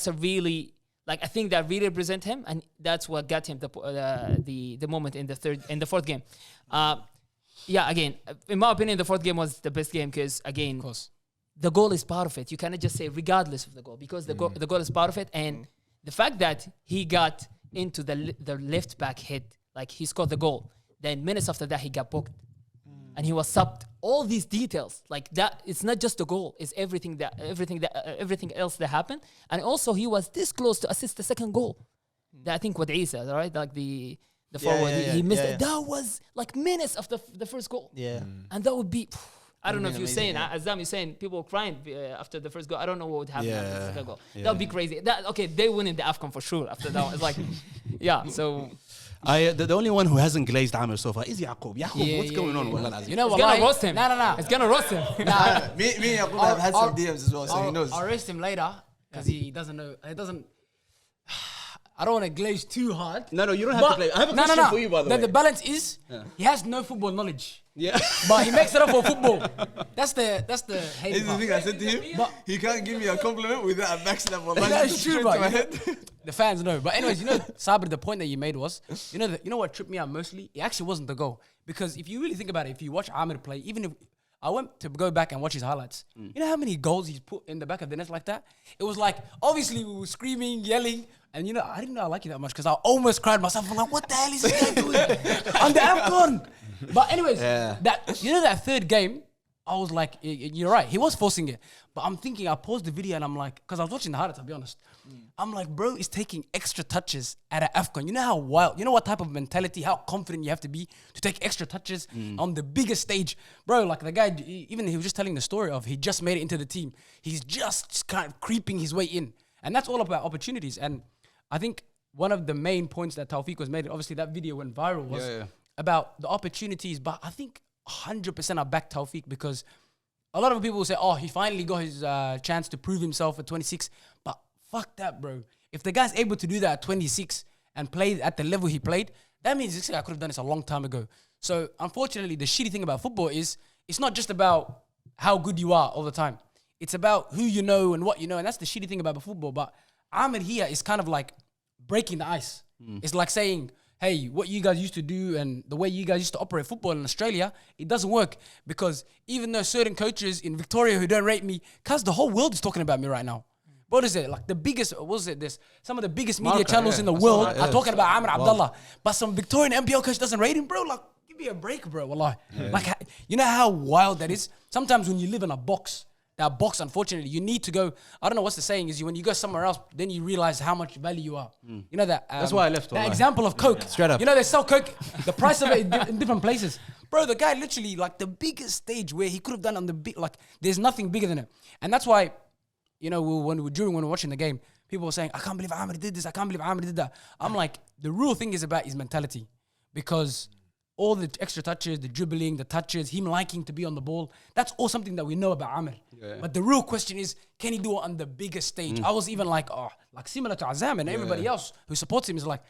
a really, I think that really represents him, and that's what got him the moment in the fourth game. Again, in my opinion, the fourth game was the best game because, again, of course, the goal is part of it. You cannot just say regardless of the goal, because the goal is part of it, and the fact that he got into the left back head, like he scored the goal, then minutes after that he got booked. And he was subbed. All these details, like that, it's not just the goal; it's everything else that happened. And also, he was this close to assist the second goal. That I think what Isa, right? Like the forward, he missed it. That was like minutes of the first goal. Yeah, and that would be. I don't know if you're saying, Azam, you're saying people crying after the first goal. I don't know what would happen after the second goal. Yeah. That would be crazy. They win in the AFCON for sure after that one. It's like, so. The only one who hasn't glazed Aamir so far is Yaqub. What's going on? You know, it's gonna roast him. No. It's gonna roast him. Me and Yaqub have had some DMs as well, so he knows. I'll roast him later because he doesn't know. I don't want to glaze too hard. No, you don't have to glaze. I have a question for you, by the way. The balance is he has no football knowledge. Yeah, but he makes it up for football. That's the hate. This is the thing I said to him. But he can't give me a compliment without a backslap. That's true, bro. The fans know. But anyways, Sabri, the point that you made was, you know what tripped me out mostly? It actually wasn't the goal. Because if you really think about it, if you watch Ahmed play, even if I went to go back and watch his highlights, you know how many goals he's put in the back of the net like that? It was like, obviously we were screaming, yelling, and I didn't know I like you that much because I almost cried myself. I'm like, what the hell is this guy doing? On the AFCON! But anyways, that third game, I was like, you're right. He was forcing it. But I'm thinking, I paused the video and I'm like, because I was watching the highlights, I'll be honest. I'm like, bro, he's taking extra touches at an AFCON. You know how wild, you know what type of mentality, how confident you have to be to take extra touches on the biggest stage. Bro, like the guy, even he was just telling the story of he just made it into the team. He's just kind of creeping his way in. And that's all about opportunities. And I think one of the main points that Tawfiq was made, obviously that video went viral, was about the opportunities. But I think 100% I back Tawfiq because a lot of people will say, oh, he finally got his chance to prove himself at 26. But fuck that, bro. If the guy's able to do that at 26 and play at the level he played, that means this guy could have done this a long time ago. So unfortunately, the shitty thing about football is it's not just about how good you are all the time. It's about who you know and what you know. And that's the shitty thing about football. But Ahmed here is kind of like breaking the ice. It's like saying, hey, what you guys used to do and the way you guys used to operate football in Australia, it doesn't work. Because even though certain coaches in Victoria who don't rate me, cause the whole world is talking about me right now. What is it? Like the biggest, what is it? Some of the biggest media channels in the world are talking about Aamir Abdallah. But some Victorian NPL coach doesn't rate him, bro. Like, give me a break, bro. Wallahi. Like, you know how wild that is? Sometimes when you live in a box, that box, unfortunately, you need to go. I don't know what's the saying is when you go somewhere else, then you realize how much value you are. You know that. That's why I left. That example of Coke. Straight up. You know they sell Coke, the price of it in different places. Bro, the guy literally like the biggest stage where he could have done on the big, like there's nothing bigger than it. And that's why, you know, when we were watching the game, people were saying, I can't believe Ahmed did this. I can't believe Ahmed did that. I'm like, the real thing is about his mentality because all the extra touches, the dribbling, the touches, him liking to be on the ball, that's all something that we know about Aamir. But the real question is, can he do it on the biggest stage? I was even like, like similar to Azam and everybody else who supports him is like,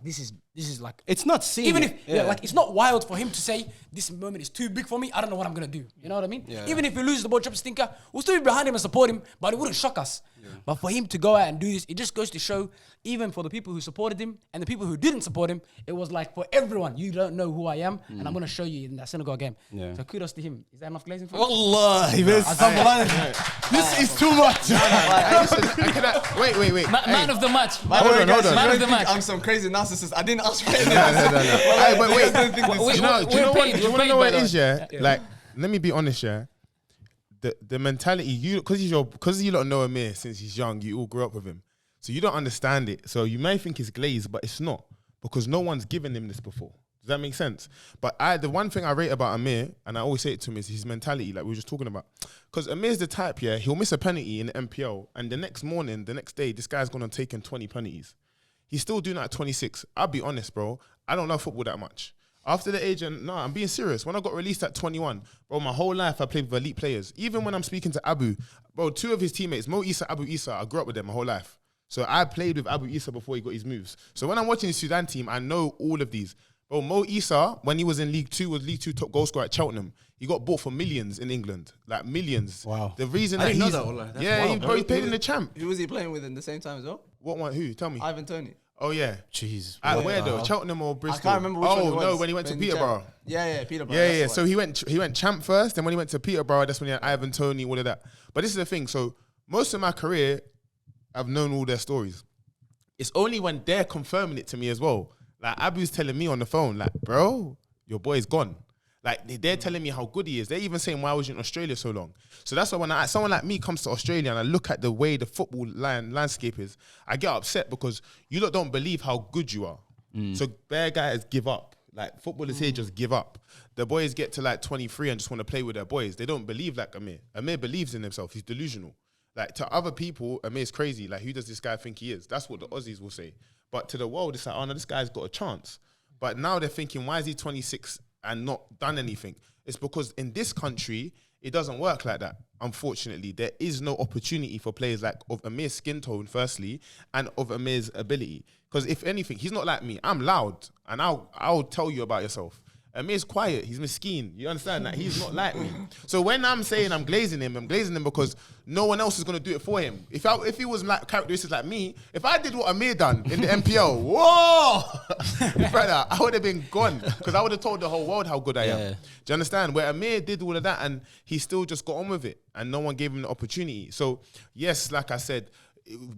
this is like... It's not seen. Even if, like, it's not wild for him to say, this moment is too big for me, I don't know what I'm going to do. You know what I mean? Even if he loses the ball, drop stinker, we'll still be behind him and support him, but it wouldn't shock us. But for him to go out and do this, it just goes to show, even for the people who supported him and the people who didn't support him, it was like, for everyone, you don't know who I am, and I'm going to show you in that Senegal game. So kudos to him. Is that enough glazing for you? Wallahi, this is too much. Wait. Man of the match. Hold on. Man of the match. I'm some crazy narcissist. I didn't ask for anything. Wait. Do you know what it is, yeah? Yeah. Like, let me be honest, yeah? The mentality, because you don't know Aamir since he's young, you all grew up with him. So you don't understand it. So you may think it's glazed, but it's not. Because no one's given him this before. Does that make sense? But the one thing I rate about Aamir, and I always say it to him, is his mentality, like we were just talking about. Because Amir's the type, yeah, he'll miss a penalty in the NPL, and the next day, this guy's going to take in 20 penalties. He's still doing that at 26. I'll be honest, bro. I don't know football that much. After the age, and no, I'm being serious. When I got released at 21, bro, my whole life I played with elite players. Even when I'm speaking to Abu, bro, two of his teammates, Mo Issa, Abu Issa, I grew up with them my whole life. So I played with Abu Issa before he got his moves. So when I'm watching the Sudan team, I know all of these. Bro, Mo Issa, when he was in League 2, was League 2 top goal scorer at Cheltenham. He got bought for millions in England, like millions. Wow. The reason I that didn't he's... know that, Wallah. That's yeah, wild, he played in the champ. Who was he playing with in the same time as well? What one? Who? Tell me. Ivan Toney. Oh, yeah. Jeez. At where though? Cheltenham or Bristol? I can't remember which one it was. Oh, no, when he went to Peterborough. Yeah, Peterborough. Yeah. So he went champ first, and when he went to Peterborough, that's when he had Ivan Toney, all of that. But this is the thing. So most of my career, I've known all their stories. It's only when they're confirming it to me as well. Like Abu's telling me on the phone, like, bro, your boy's gone. Like they're telling me how good he is. They're even saying, why was you in Australia so long? So that's why when someone like me comes to Australia and I look at the way the football landscape is, I get upset because you lot don't believe how good you are. So bare guys give up. Like footballers here just give up. The boys get to like 23 and just want to play with their boys. They don't believe like Aamir. Aamir believes in himself. He's delusional. Like to other people, Amir's crazy. Like who does this guy think he is? That's what the Aussies will say. But to the world, it's like, oh no, this guy's got a chance. But now they're thinking, why is he 26 and not done anything? It's because in this country, it doesn't work like that. Unfortunately, there is no opportunity for players like of Amir's skin tone, firstly, and of Amir's ability. Because if anything, he's not like me. I'm loud, and I'll tell you about yourself. Amir's quiet. He's miskeen. You understand that? He's not like me. So when I'm saying I'm glazing him because no one else is going to do it for him. If he was like characteristics like me, if I did what Aamir done in the NPL, whoa, brother, I would have been gone because I would have told the whole world how good I am. Do you understand? Where Aamir did all of that and he still just got on with it and no one gave him the opportunity. So yes, like I said,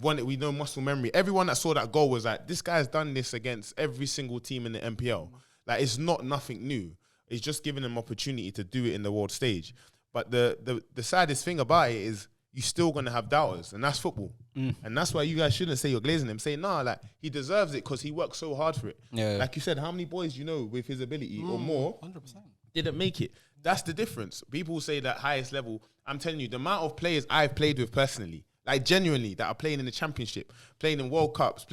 we know muscle memory. Everyone that saw that goal was like, this guy's done this against every single team in the NPL. Like, it's not nothing new. It's just giving them opportunity to do it in the world stage. But the saddest thing about it is you're still gonna have doubters, and that's football. And that's why you guys shouldn't say you're glazing him. Say, nah, like he deserves it because he worked so hard for it. Yeah. Like you said, how many boys you know with his ability or more 100%. didn't make it? That's the difference. People say that highest level. I'm telling you, the amount of players I've played with personally, like genuinely, that are playing in the championship, playing in World Cups,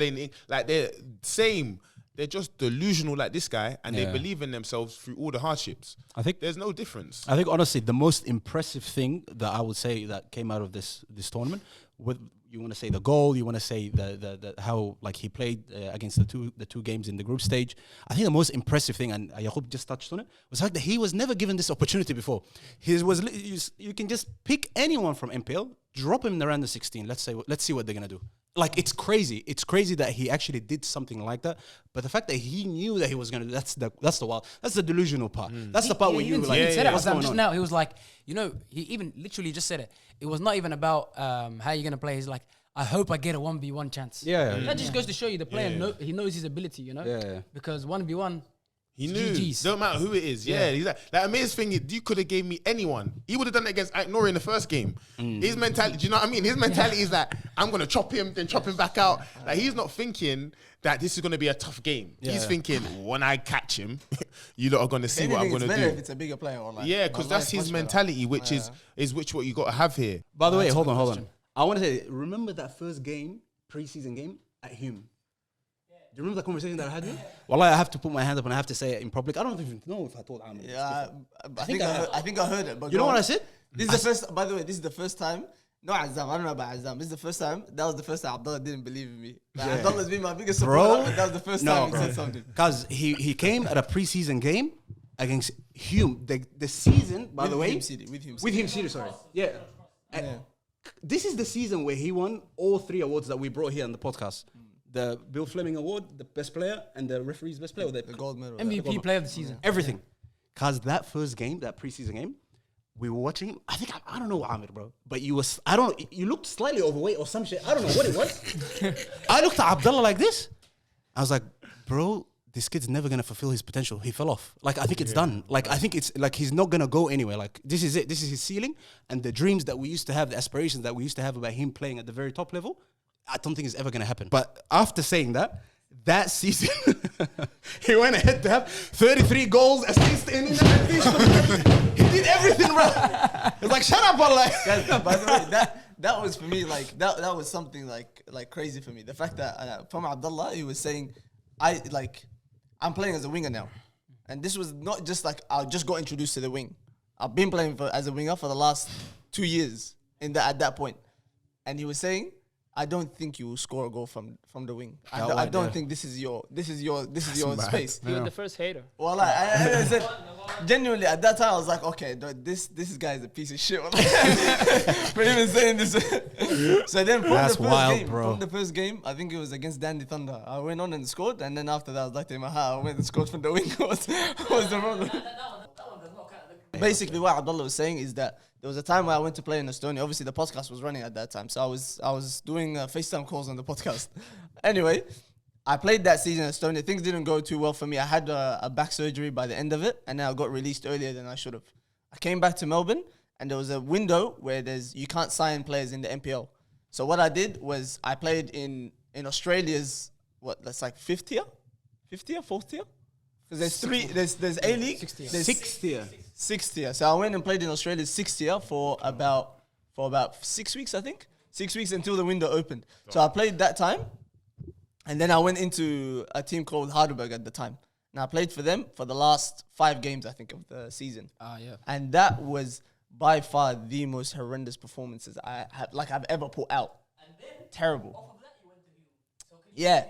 like they're same. They're just delusional like this guy, and they believe in themselves through all the hardships. I think There's no difference. I think honestly, the most impressive thing that I would say that came out of this tournament, with you want to say the goal, you want to say the how like he played against the two games in the group stage. I think the most impressive thing, and Yaqub just touched on it, was the fact that he was never given this opportunity before. You can just pick anyone from NPL, drop him in the round of 16. Let's see what they're gonna do. Like, it's crazy. It's crazy that he actually did something like that. But the fact that he knew that he was gonna do that's the delusional part. That's the part where you even like, said it what's going just on? now. He was like, you know, he even literally just said it. It was not even about how you're gonna play. He's like, I hope I get a 1v1 chance. Yeah. That just goes to show you the player he knows his ability, you know? Yeah. Because 1v1, He knew. GGs. Don't matter who it is. Yeah. He's like Amir's thing, you could have gave me anyone. He would have done it against Nori in the first game. His mentality, do you know what I mean? His mentality is that I'm going to chop him, then chop him back out. Like, he's not thinking that this is going to be a tough game. He's thinking, when I catch him, you lot are going to see what I'm going to do. If it's a bigger player or like, Yeah, because that's his mentality, which is what you got to have here. By the way, hold on. I want to say, remember that first game, preseason game at Hume? Do you remember that conversation that I had with you? Well, I have to put my hand up and I have to say it in public. I don't even know if I told Ahmed. Yeah, I think I heard it. But You know what I said? This is the first. By the way, this is the first time. No, Azam. I don't know about Azam. This is the first time. That was the first time Abdallah didn't believe in me. Like, Abdullah's been my biggest supporter, but that was the first time he said something. Because he came at a preseason game against Hume. The season, by the way, With Hume City, sorry. Yeah. This is the season where he won all 3 awards that we brought here on the podcast. The Bill Fleming Award, the best player, and the referee's best player. the gold medal. MVP player of the season. Everything. Because that first game, that preseason game, we were watching him. I don't know Aamir, bro. But you looked slightly overweight or some shit. I don't know what it was. I looked at Abdallah like this. I was like, bro, this kid's never going to fulfill his potential. He fell off. Like, I think it's done. Like, I think it's like he's not going to go anywhere. Like, this is it. This is his ceiling. And the dreams that we used to have, the aspirations that we used to have about him playing at the very top level, I don't think it's ever going to happen. But after saying that season, he went ahead to have 33 goals, assists, and he did everything, bro. It's like, shut up, Allah. Guys, by the way, that was for me like that was something like crazy for me. The fact that from Abdallah, he was saying, I'm playing as a winger now, and this was not just like I just got introduced to the wing. I've been playing as a winger for the last 2 years at that point, and he was saying, I don't think you will score a goal from the wing. I don't think this is your space. You were the first hater. Well, I said genuinely at that time I was like, okay, this guy is a piece of shit. For even saying this. So then from the first game, I think it was against Dandy Thunder. I went on and scored, and then after that I was like, I went and scored from the wing. What's the problem? Basically, what Abdallah was saying is that there was a time where I went to play in Estonia. Obviously, the podcast was running at that time, so I was doing FaceTime calls on the podcast. Anyway, I played that season in Estonia. Things didn't go too well for me. I had a back surgery by the end of it, and then I got released earlier than I should have. I came back to Melbourne, and there was a window where you can't sign players in the NPL. So what I did was I played in Australia's that's like fourth tier. Because there's A-League, there's sixth tier. So I went and played in Australia's 6th tier for about 6 weeks, I think. 6 weeks until the window opened. So I played that time, and then I went into a team called Heidelberg at the time. And I played for them for the last 5 games, I think, of the season. And that was by far the most horrendous performances I've ever put out. Terrible. Yeah.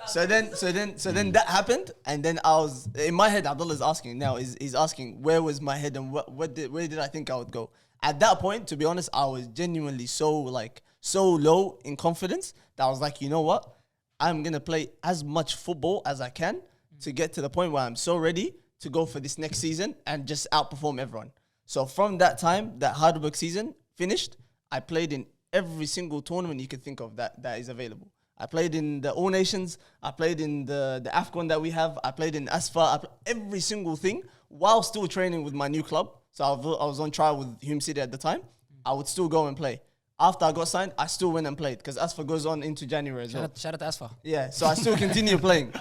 So then that happened, and then I was in my head. Abdullah's asking now. He's asking where was my head and where did I think I would go? At that point, to be honest, I was genuinely so low in confidence that I was like, you know what? I'm gonna play as much football as I can to get to the point where I'm so ready to go for this next season and just outperform everyone. So from that time, that Heidelberg season finished, I played in every single tournament you could think of that is available. I played in the All Nations. I played in the AFCON that we have. I played in ASFA. Every single thing while still training with my new club. So I was on trial with Hume City at the time. I would still go and play. After I got signed, I still went and played because ASFA goes on into January as well. Shout out to Asfa. Yeah, so I still continue playing.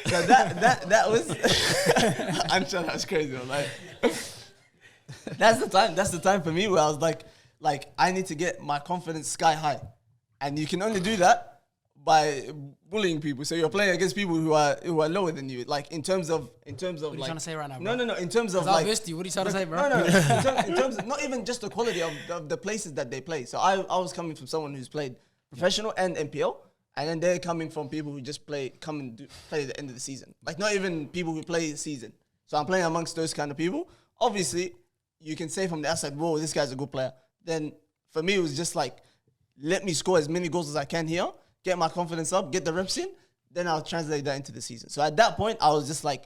So that was I'm sure that was crazy. Like, that's the time for me where I was like I need to get my confidence sky high, and you can only do that by bullying people. So you're playing against people who are lower than you. Like in terms of What are you trying to say right now, bro? No. In terms of Like, like, what are you trying to say, bro? no. In terms of not even just the quality of the places that they play. So I was coming from someone who's played professional and NPL, and then they're coming from people who just play at the end of the season. Like not even people who play the season. So I'm playing amongst those kind of people. Obviously, you can say from the outside, whoa, this guy's a good player. Then for me, it was just like, let me score as many goals as I can here, get my confidence up, get the reps in, then I'll translate that into the season. So at that point, I was just like,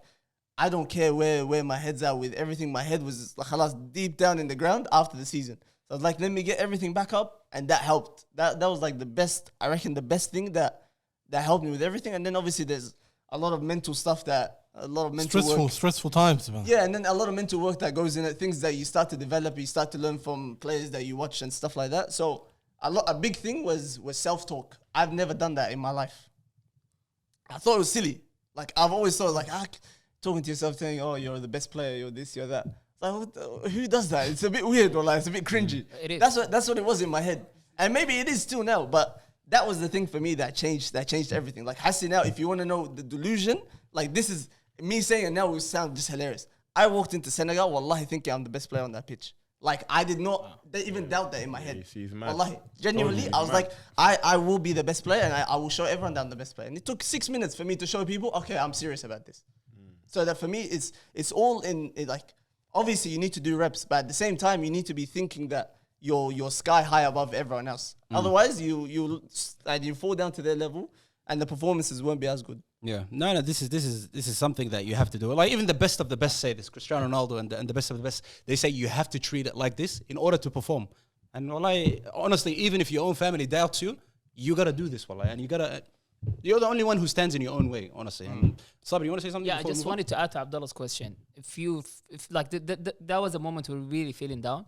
I don't care where my head's at with everything. My head was like, deep down in the ground after the season. So I was like, let me get everything back up, and that helped. That was like the best, I reckon the best thing that helped me with everything. And then obviously there's a lot of mental stuff Stressful times, man. Yeah, and then a lot of mental work that goes in it, things that you start to develop, you start to learn from players that you watch and stuff like that. So a big thing was self-talk. I've never done that in my life. I thought it was silly. Like, I've always thought, like, talking to yourself saying, oh, you're the best player, you're this, you're that. It's like, who does that? It's a bit weird, or like, it's a bit cringy. It is. That's what it was in my head. And maybe it is still now, but that was the thing for me that changed everything. Like, Hassi now, if you want to know the delusion, like, this is, me saying it now will sound just hilarious. I walked into Senegal, wallahi, thinking I'm the best player on that pitch. Like, I did not even doubt that in my head. He's mad. Wallahi, genuinely, I was like, I will be the best player, and I will show everyone that I'm the best player. And it took 6 minutes for me to show people, okay, I'm serious about this. So that for me, it's all in like, obviously you need to do reps, but at the same time, you need to be thinking that you're sky high above everyone else. Otherwise, you fall down to their level, and the performances won't be as good. Yeah, no. This is something that you have to do. Like even the best of the best say this. Cristiano Ronaldo and the best of the best, they say you have to treat it like this in order to perform. And wallahi, honestly, even if your own family doubts you, you gotta do this, wallahi, and you're the only one who stands in your own way, honestly. And Sabri, you want to say something? Yeah, I just wanted to add to Abdullah's question. If like that was a moment where we're really feeling down,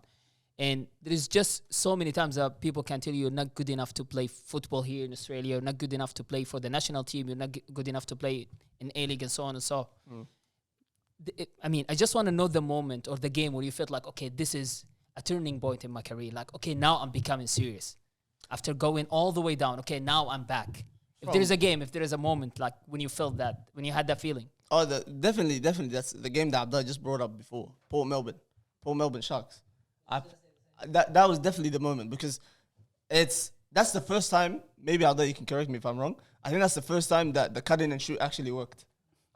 and there is just so many times that people can tell you you're not good enough to play football here in Australia, you're not good enough to play for the national team, you're not good enough to play in A-League and so on and so. I mean, I just want to know the moment or the game where you felt like, okay, this is a turning point in my career. Like, okay, now I'm becoming serious. After going all the way down, okay, now I'm back. If there is a game, if there is a moment, like when you felt that, when you had that feeling. Oh, definitely. That's the game that Abdullah just brought up before. Port Melbourne Sharks. That was definitely the moment, because that's the first time, maybe Abdullah, you can correct me if I'm wrong, I think that's the first time that the cut in and shoot actually worked.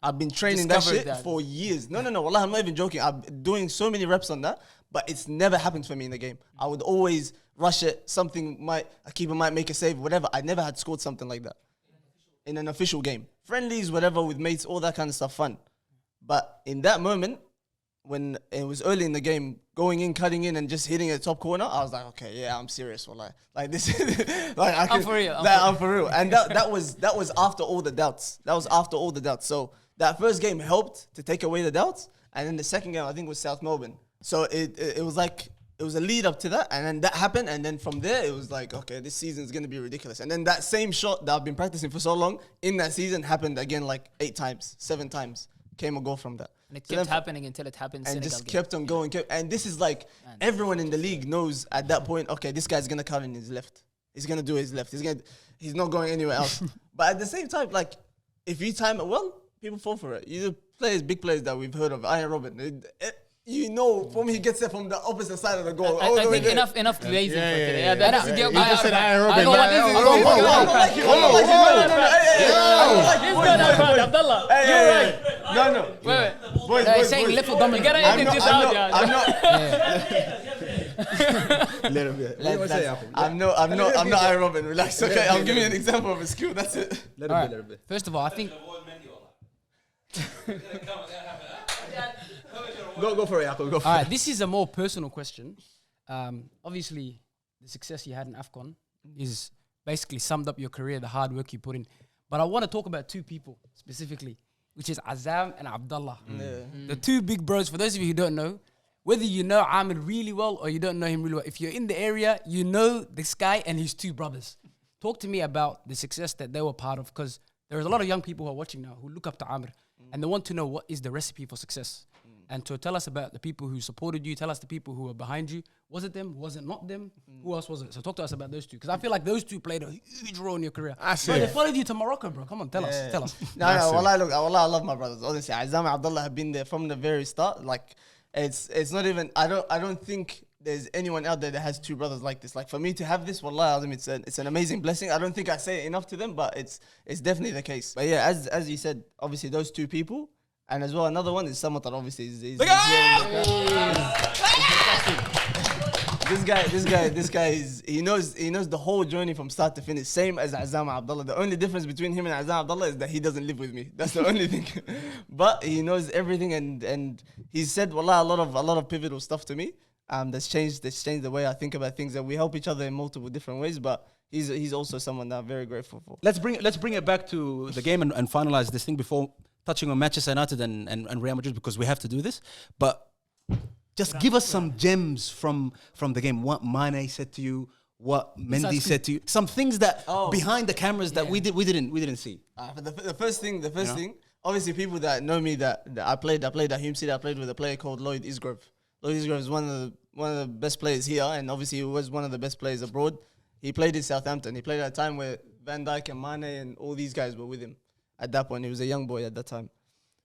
I've been training that shit for years. No, wallah, I'm not even joking. I'm doing so many reps on that, but it's never happened for me in the game. I would always rush it. A keeper might make a save, whatever. I never had scored something like that in an official game. Friendlies, whatever, with mates, all that kind of stuff, fun. But in that moment, when it was early in the game, going in, cutting in, and just hitting a top corner, I was like, okay, yeah, I'm serious. Like this, like I'm for real. I'm for real. And that was after all the doubts. So that first game helped to take away the doubts, and then the second game I think was South Melbourne. So it was like, it was a lead up to that, and then that happened, and then from there it was like, okay, this season is gonna be ridiculous. And then that same shot that I've been practicing for so long in that season happened again like 7 times. Came a goal from that. And it kept happening until it happened. And just kept on going. And this is like, everyone in the league knows at that point, okay, this guy's gonna come in his left. He's gonna do his left. He's not going anywhere else. But at the same time, like, if you time it well, people fall for it. You big players that we've heard of, Iron Robin. You know, from he gets it from the opposite side of the goal. I think enough glazing for today. Yeah, that's you just said Iron Robin. Abdullah, you're right. No. Wait. Boys. Saying left foot dominant. You gotta edit this out, yeah. Little bit. I'm not Iron Robin. Relax. Okay, I'll give you an example of a skill. That's it. Little bit. First of all, I think Go for it, Yaqub. Go for all it. right, this is a more personal question. Obviously, the success you had in AFCON is basically summed up your career, the hard work you put in. But I want to talk about two people specifically, which is Azam and Abdallah. The two big bros. For those of you who don't know, whether you know Aamir really well or you don't know him really well, if you're in the area, you know this guy and his two brothers. Talk to me about the success that they were part of, because there's a lot of young people who are watching now who look up to Aamir and they want to know what is the recipe for success. And to tell us about the people who supported you, tell us the people who were behind you. Was it them? Was it not them? Who else was it? So talk to us about those two, because I feel like those two played a huge role in your career. Bro, they followed you to Morocco, bro. Come on, tell us. No, wallah, look, wallah, I love my brothers. Honestly, Aamir Abdallah have been there from the very start. Like, it's not even. I don't think there's anyone out there that has two brothers like this. Like, for me to have this, wallah, it's an amazing blessing. I don't think I say it enough to them, but it's definitely the case. But yeah, as you said, obviously those two people. And as well, another one is Samatar, obviously. This guy he knows the whole journey from start to finish, same as Aamir Abdallah. The only difference between him and Aamir Abdallah is that he doesn't live with me. That's the only thing. But he knows everything, and he said, wallah, a lot of pivotal stuff to me. That's changed the way I think about things, and we help each other in multiple different ways. But he's also someone that I'm very grateful for. Let's bring it back to the game and finalize this thing before touching on Manchester United and Real Madrid, because we have to do this. But just give us some gems from the game. What Mane said to you, what Mendy said to you, some things that behind the cameras that we didn't see. The first thing, obviously people that know me that I played at Hume City. I played with a player called Lloyd Isgrove. Lloyd Isgrove is one of the best players here, and obviously he was one of the best players abroad. He played in Southampton. He played at a time where Van Dijk and Mane and all these guys were with him. At that point, he was a young boy at that time.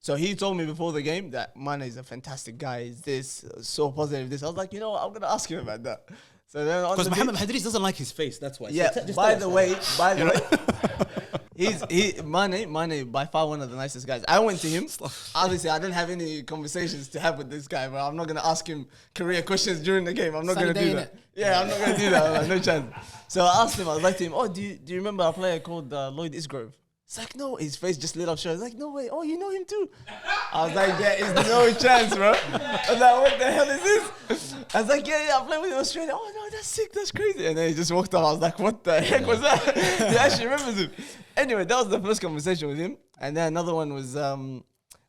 So he told me before the game that Mane is a fantastic guy. He's this, so positive, this. I was like, you know what? I'm going to ask him about that. So then because Mohamed Hadris doesn't like his face, that's why. Yeah, so by the way, Mane by far one of the nicest guys. I went to him. Obviously, I didn't have any conversations to have with this guy, but I'm not going to ask him career questions during the game. I'm not going to do that. Yeah, I'm not going to do that. Like, no chance. So I asked him, I was like to him, oh, do you remember a player called Lloyd Isgrove? It's like, no. His face just lit up. I was like, no way. Oh, you know him too? I was like, there is no chance, bro. I was like, what the hell is this? I was like, yeah, I played with Australia. Oh, no, that's sick. That's crazy. And then he just walked off. I was like, what the heck was that? He actually remembers him. Anyway, that was the first conversation with him. And then another one was,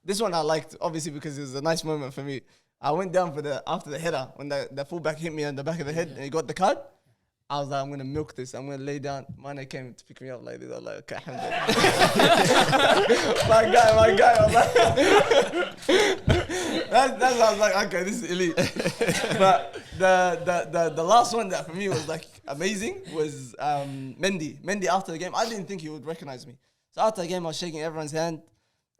this one I liked, obviously, because it was a nice moment for me. I went down after the header, when the fullback hit me on the back of the head and he got the card. I was like, I'm going to milk this. I'm going to lay down. Mane came to pick me up like this. I was like, okay, my guy. I was like, that's I was like, okay, this is elite. But the last one that for me was like amazing was Mendy. Mendy after the game, I didn't think he would recognize me. So after the game, I was shaking everyone's hand.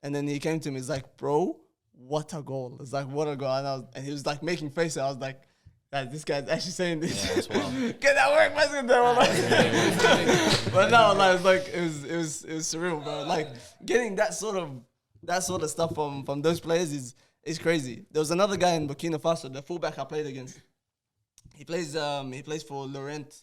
And then he came to me. He's like, bro, what a goal. It's like, what a goal. And he was like making faces. I was like, this guy's actually saying this. Yeah, that's wild. Get that work, But no, like, it was surreal, bro. Like getting that sort of stuff from those players is crazy. There was another guy in Burkina Faso, the fullback I played against. He plays for Laurent,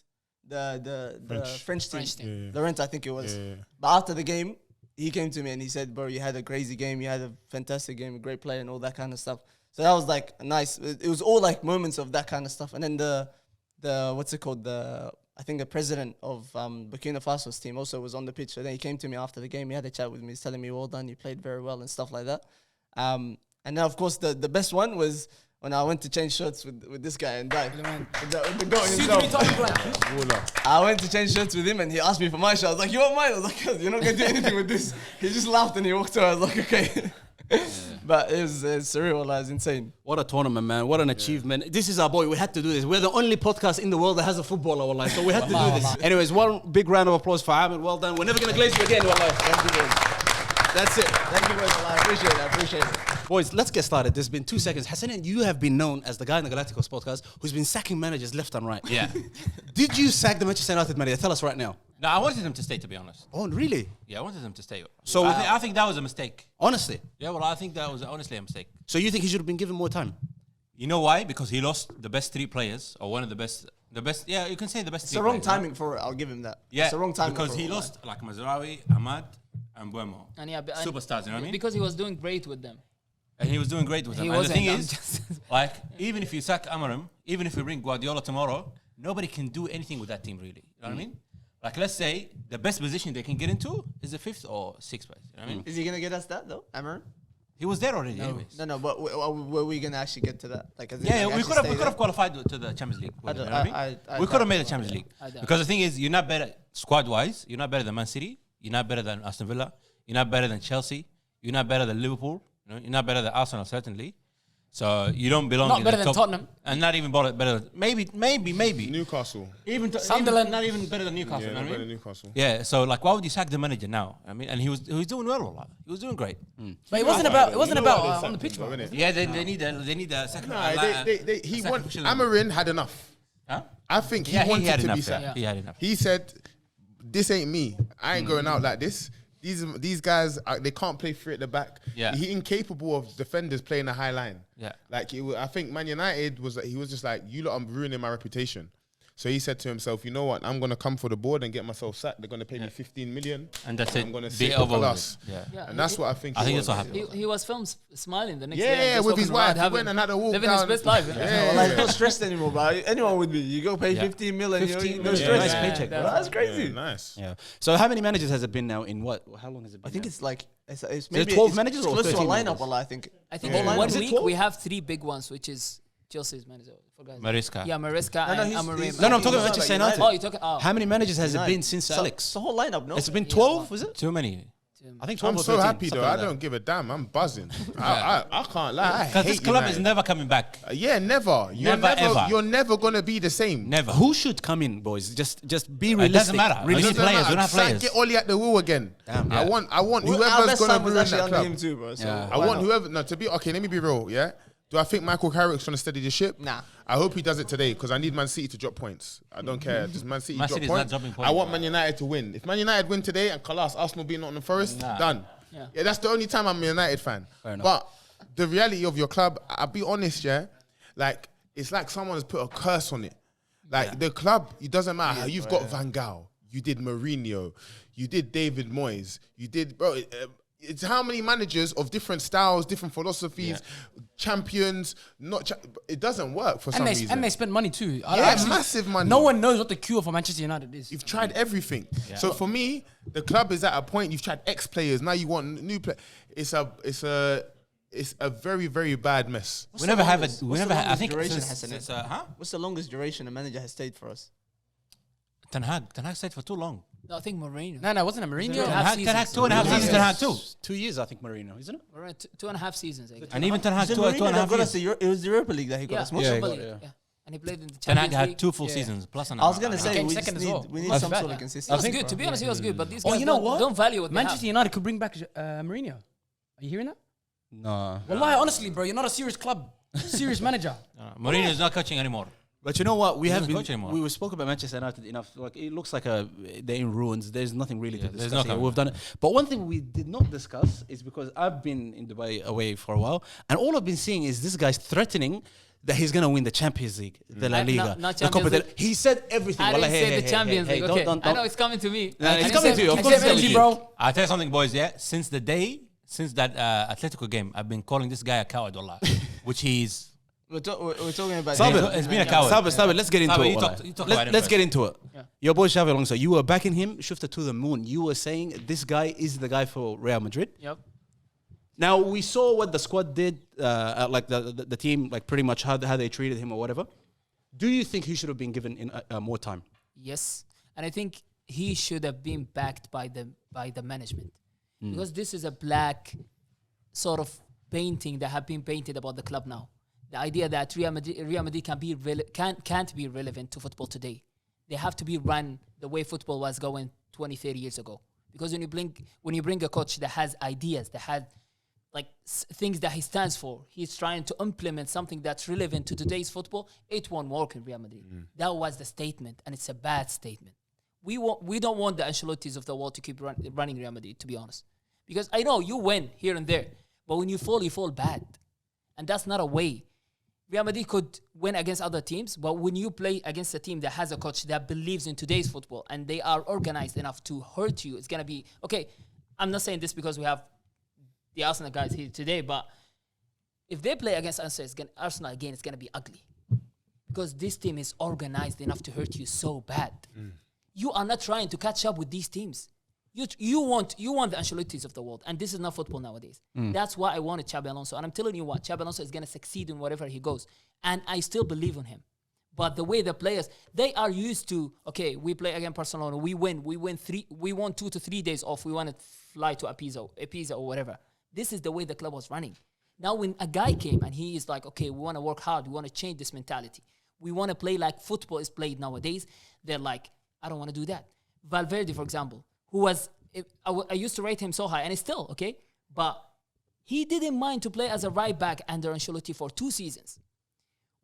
the French team. Yeah. Laurent, I think it was. Yeah. But after the game, he came to me and he said, bro, you had a crazy game, you had a fantastic game, a great player and all that kind of stuff. So that was like nice. It was all like moments of that kind of stuff. And then the what's it called? I think the president of Burkina Faso's team also was on the pitch. So then he came to me after the game. He had a chat with me. He's telling me, well done, you played very well and stuff like that. And then of course the best one was when I went to change shirts with this guy and died. The goat himself. I went to change shirts with him and he asked me for my shirt. I was like, you want mine? I was like, you're not going to do anything with this. He just laughed and he walked away. I was like, okay. But it was surreal. It was insane. What a tournament, man. What an achievement. This is our boy. We had to do this. We're the only podcast in the world that has a footballer, wallahi. So we had to do this. Anyways, one big round of applause for Ahmed. Well done. We're never going to glaze you again, wallahi. Thank you, guys. That's it. Thank you, guys. I appreciate it. Boys, let's get started. There's been 2 seconds. Hassan, you have been known as the guy in the GalacticOz Podcast who's been sacking managers left and right. Yeah. Did you sack the Manchester United manager? Tell us right now. No, I wanted him to stay, to be honest. Oh, really? Yeah, I wanted him to stay. So I think that was a mistake. Honestly? Yeah, well, I think that was honestly a mistake. So you think he should have been given more time? You know why? Because he lost the best 3 players, or one of the best. Yeah, you can say the best. It's the wrong timing for it. I'll give him that. Yeah, it's the wrong timing because he lost like Mazraoui, Ahmed, and Buemo. And yeah, superstars. You know what I mean? Because he was doing great with them. And he was doing great with them. And the thing is, like, even if you sack Amorim, even if you bring Guardiola tomorrow, nobody can do anything with that team, really. You know what I mean? Like, let's say the best position they can get into is the 5th or 6th place. You know what I mean? Is he going to get us that, though, Amorim? He was there already. Anyways. No, but were we gonna actually get to that? Like, as in, Yeah, like, we actually could stay have qualified to the Champions League. I You know don't- what I mean? We could have made the Champions League because the thing is, you're not better squad wise. You're not better than Man City. You're not better than Aston Villa. You're not better than Chelsea. You're not better than Liverpool. You know? You're not better than Arsenal, certainly. So you don't belong. Not in better the than top, Tottenham. and not even better. Maybe. Newcastle. Sunderland. not even better than Newcastle. Yeah, you know not what I better mean? than Newcastle. Yeah, so like, why would you sack the manager now? I mean, and he was doing well a lot. He was doing great. But it wasn't about on the pitch, bro. Yeah, they need a second. He a want sacrificial- Amarin had enough. Huh? I think he Yeah, wanted had to enough. be sacked. Yeah. He had enough. He said, "This ain't me. I ain't going out like this. These guys, they can't play free at the back. Yeah. He incapable of defenders playing a high line. Yeah. Like I think Man United he was just like, you lot are ruining my reputation. So he said to himself, you know what? I'm gonna come for the board and get myself sacked. They're gonna pay me 15 million, And that's it. I'm gonna Be sit over for with us. it. Yeah. Yeah, And that's what I think. I think it that's what was. happened. He was filmed smiling the next day. Yeah, and just with his walking around wife. He went and had a walk living his down. best life. Yeah. Like, not stressed anymore, bro. Anyone with me, you go pay Yeah. 15 million. 15 no million. stress. Nice paycheck, Yeah, bro. That's crazy. Yeah, nice. Yeah. So how many managers has it been now? In what? How long has it been? I think now? it's like it's it maybe 12 it's managers or close to a 13 lineup. managers? Allah, I think. I think Yeah. in Is one it week 12? we have 3 big ones, which is Chelsea's manager. Forgot his name. Mariska. Yeah, Mariska No, and he's- Amorim. he's- No, no, I'm He's talking not about Manchester like United. Oh, you're talking. Oh, How many managers has it United. been since So- Alex? It's the whole lineup, no? It's been 12, was it? Too many. I think 12 I'm or so 13, happy though. something I like that. don't give a damn. I'm buzzing. I can't lie. I Because hate this club is United. never coming back. Yeah, never. Ever. You're never gonna be the same. Never. Who should come in, boys? Just be It realistic. doesn't matter. We Realistic. need players. We don't have players. Get Oli at the wheel again. Damn. I want Our whoever's best gonna time was ruin actually that under club. him too, bro. So Yeah. I want whoever. No, to be okay. Let me be real. Yeah. Do I think Michael Carrick's trying to steady the ship? Nah. I hope he does it today because I need Man City to drop points. I don't care. Just Man City Man drop City's not points. dropping I points, want bro. Man United to win. If Man United win today and Kalas, Arsenal being on the Forest, Nah. done. Yeah. Yeah, that's the only time I'm a United fan. Fair enough. But the reality of your club, I'll be honest, yeah, like it's like someone has put a curse on it. Like the club, it doesn't matter how you've got Van Gaal, you did Mourinho, you did David Moyes, you did bro. It's how many managers of different styles, different philosophies, champions. It doesn't work for some reason. And they spend money too. Yeah, massive money. No one knows what the cure for Manchester United is. You've tried everything. So for me, the club is at a point. You've tried ex players. Now you want new players. It's a very, very bad mess. We never have it. We What's the never. I longest think duration since, has it? since huh? What's the longest duration a manager has stayed for us? Ten Hag stayed for too long. No, I think Mourinho. No, wasn't it Mourinho? Two and a Ten half Hag seasons. 2.5 seasons. Ten Hag too. 2 years, I think, Marino, isn't it? Around 2.5 seasons. I guess. And even Ten Hag Is it two Mourinho and a that half got us years. it was the Europa League that he got Yeah, us. Yeah, Most he of got Super it, League, yeah. And he played in the Ten Champions Hag League. had 2 full Yeah. seasons plus an I was gonna half. say came we second just as well. need we need That's some bad, sort yeah. of He consistency. was good. To be honest, he was good. But these Oh, guys you know don't, what? don't value what Manchester they United could bring back Mourinho. Are you hearing that? No. Wallahi, honestly, bro, you're not a serious club, serious manager. Mourinho is not coaching anymore. But you know what? We have doesn't been, coach anymore. we spoke about Manchester United enough. Like it looks like they're in ruins. There's nothing really to there's discuss. no here. coming We've done it. But one thing we did not discuss is because I've been in Dubai away for a while, and all I've been seeing is this guy's threatening that he's gonna win the Champions League, the La Liga, not the Copa Champions del. League. He said everything. I Wallah, didn't say the Champions League. Okay, don't- I know it's coming to me. Nah, it's And coming you to you. Of said- course, it's Except coming to LG, you. bro. I'll tell you something, boys. Yeah, since that Atletico game, I've been calling this guy a coward, wallah, which he's. We're talking about Sabir. It's been a coward. Sabir, let's get into Sabir, it. you wallah. talk about him Let's first. get into it. Your boy Xavi Alonso, you were backing him, shifted to the moon. You were saying this guy is the guy for Real Madrid. Yep. Now we saw what the squad did, like the team, like pretty much how they treated him or whatever. Do you think he should have been given more time? Yes, and I think he should have been backed by the management because this is a black sort of painting that have been painted about the club now. The idea that Real Madrid can't be relevant to football today. They have to be run the way football was going 20, 30 years ago. Because when you bring a coach that has ideas, that has like things that he stands for, he's trying to implement something that's relevant to today's football, it won't work in Real Madrid. That was the statement, and it's a bad statement. We don't want the Ancelottis of the world to keep running Real Madrid, to be honest. Because I know you win here and there, but when you fall bad. And that's not a way. Real Madrid could win against other teams, but when you play against a team that has a coach that believes in today's football and they are organized enough to hurt you, it's going to be, okay, I'm not saying this because we have the Arsenal guys here today, but if they play against Arsenal again, it's going to be ugly. Because this team is organized enough to hurt you so bad. You are not trying to catch up with these teams. You want the Ancelottis of the world, and this is not football nowadays. That's why I wanted Xabi Alonso, and I'm telling you what, Xabi Alonso is gonna succeed in whatever he goes, and I still believe in him. But the way the players, they are used to, okay, we play against Barcelona, we won 2 to 3 days off, we want to fly to Ibiza or whatever. This is the way the club was running. Now when a guy came and he is like, okay, we want to work hard, we want to change this mentality, we want to play like football is played nowadays, they're like, I don't want to do that. Valverde, for example, who was, I used to rate him so high, and it's still, okay, but he didn't mind to play as a right back under Ancelotti for 2 seasons.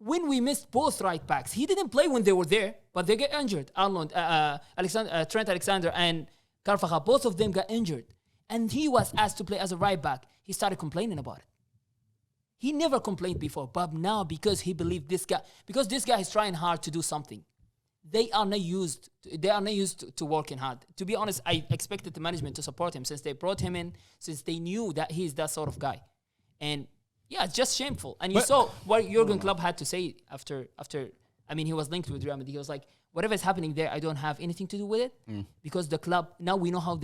When we missed both right backs, he didn't play when they were there, but they get injured. Trent Alexander and Carvajal, both of them got injured. And he was asked to play as a right back. He started complaining about it. He never complained before, but now because he believed this guy is trying hard to do something. They are not used to working hard. To be honest, I expected the management to support him since they brought him in, since they knew that he's that sort of guy. And yeah, it's just shameful. And you saw what Jurgen Klopp had to say after. I mean, he was linked with Real Madrid. He was like, whatever is happening there, I don't have anything to do with it because the club. Now we know how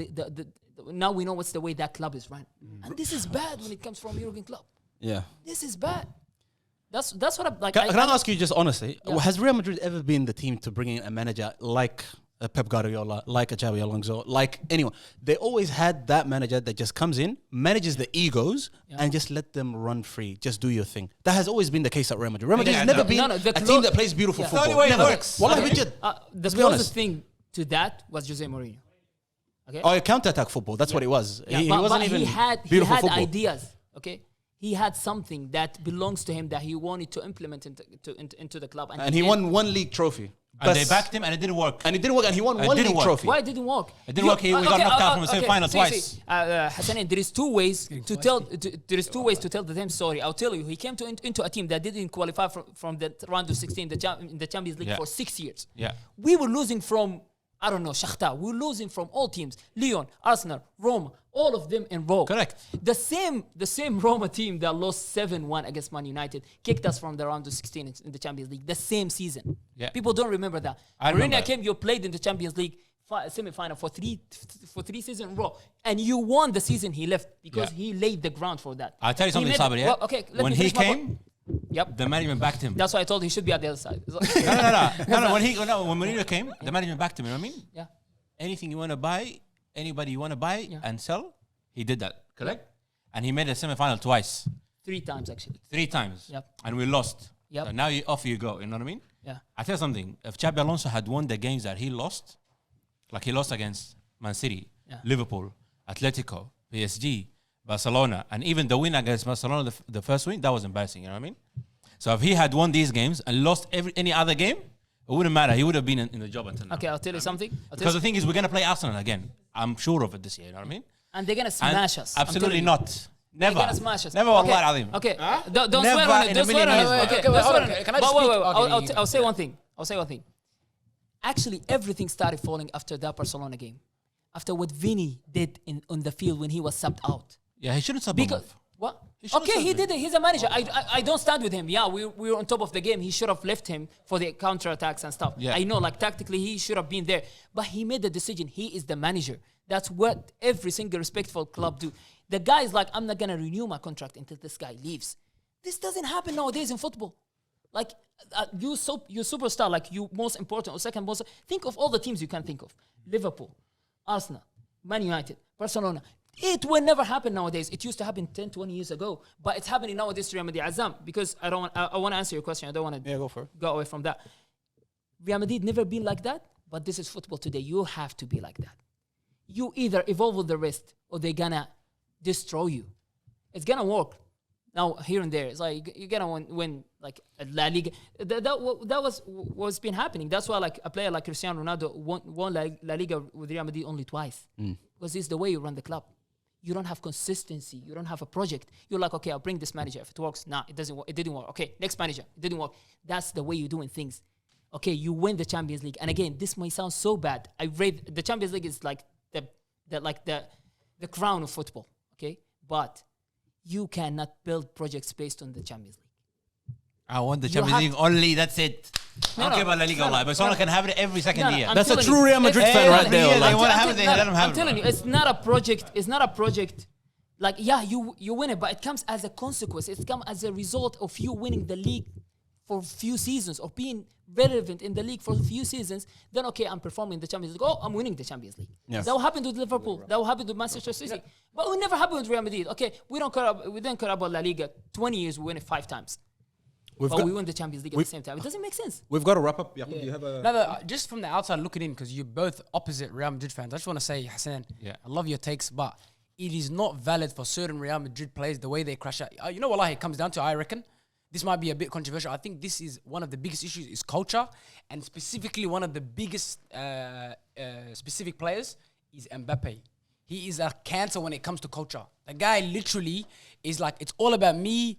now we know what's the way that club is run, and this is bad when it comes from Jurgen Klopp. Yeah, this is bad. That's what I'm like. Can I ask you just honestly? Yeah. Has Real Madrid ever been the team to bring in a manager like a Pep Guardiola, like a Xabi Alonso, like anyone? They always had that manager that just comes in, manages the egos, and just let them run free. Just do your thing. That has always been the case at Real Madrid. Real Madrid has never been a team that plays beautiful football. The only way it works. The closest thing to that was Jose Mourinho. Okay. Oh, counter-attack football. That's what it was. Yeah, he wasn't even beautiful he had football. Ideas. Okay. He had something that belongs to him that he wanted to implement into the club. And he won 1 league trophy. And they backed him and it didn't work. And he won 1 league trophy. Why it didn't work? It didn't work. We got knocked out from the semi-final twice. Hassan, there is 2 ways to tell. There is 2 ways to tell the same story. I'll tell you. He came into a team that didn't qualify from the round of 16 in the Champions League for 6 years. Yeah. We were losing from, I don't know, Shakhtar. We were losing from all teams. Lyon, Arsenal, Roma, all of them in row. Correct. The same Roma team that lost 7-1 against Man United kicked us from the round of 16 in the Champions League. The same season. Yeah. People don't remember that. Mourinho came, you played in the Champions League semi-final for three seasons in a row, and you won the season he left because he laid the ground for that. I'll tell you something, Sabri. Yeah? Well, when he came, yep, the management backed him. That's why I told he should be at the other side. No. When Mourinho came, the management backed him. You know what I mean? Yeah. Anything you want to buy, anybody you want to buy and sell, he did that. Correct. And he made a semi-final twice. 3 times actually. 3 times. Yep. And we lost. Yep. So now off you go. You know what I mean? Yeah. I tell you something. If Xabi Alonso had won the games that he lost, like he lost against Man City, Liverpool, Atletico, PSG, Barcelona, and even the win against Barcelona, the first win, that was embarrassing. You know what I mean? So if he had won these games and lost any other game, it wouldn't matter. He would have been in the job until now. Okay, I'll tell you something. Because the thing is, we're going to play Arsenal again. I'm sure of it this year. You know what I mean? And they're going to smash us. Absolutely not. Never. They're going to smash us. Never, Wallah Azim. Okay. Don't Never swear on it. in a Don't swear million on years, it. man. Okay, don't swear on okay, it. can I just speak? I'll say one thing. I'll say one thing. Actually, everything started falling after that Barcelona game. After what Vini did on the field when he was subbed out. Yeah, he shouldn't sub him off. What? Okay, he did it. He's a manager. I don't stand with him. Yeah, we were on top of the game. He should have left him for the counter-attacks and stuff. Yeah. I know, like, tactically, he should have been there. But he made the decision. He is the manager. That's what every single respectful club do. The guy is like, I'm not going to renew my contract until this guy leaves. This doesn't happen nowadays in football. Like, you superstar, like, you most important or second most. Think of all the teams you can think of. Liverpool, Arsenal, Man United, Barcelona. It will never happen nowadays. It used to happen 10, 20 years ago. But it's happening nowadays to Real Madrid. Azam, because I want to answer your question. I don't want to go away from that. Real Madrid never been like that, but this is football today. You have to be like that. You either evolve with the rest or they're going to destroy you. It's going to work. Now, here and there, it's like you're going to win like La Liga. That was what's been happening. That's why like a player like Cristiano Ronaldo won La Liga with Real Madrid only twice. Because it's the way you run the club. You don't have consistency. You don't have a project. You're like, okay, I'll bring this manager. If it works, it doesn't work. It didn't work. Okay, next manager. It didn't work. That's the way you're doing things. Okay, you win the Champions League. And again, this might sound so bad. The Champions League is like the crown of football. Okay, but you cannot build projects based on the Champions League. I want the You Champions have- League only. That's it. I don't No, care about La Liga, no, wallahi, but someone can have it every second year. I'm That's a telling true you, Real Madrid it's- fan right there. Yeah, wallahi. they want to have it, they let them have I'm it. telling you, it's not a project. It's not a project. Like, yeah, you win it, but it comes as a consequence. It comes as a result of you winning the league for a few seasons, or being relevant in the league for a few seasons. Then, okay, I'm performing in the Champions League. Oh, I'm winning the Champions League. Yeah. That will happen with Liverpool. That will happen with Manchester City. But it will never happen with Real Madrid. Okay, we didn't care about La Liga. 20 years, we win it 5 times. But we win the Champions League at the same time. It doesn't make sense. We've got to wrap up. Yaqub, do you have a... No, just from the outside looking in, because you're both opposite Real Madrid fans, I just want to say, Hassan, Yeah. I love your takes, but it is not valid for certain Real Madrid players the way they crash out. You know, wallahi, it comes down to, I reckon, this might be a bit controversial. I think this is one of the biggest issues is culture, and specifically one of the biggest specific players is Mbappe. He is a cancer when it comes to culture. The guy literally is like, it's all about me.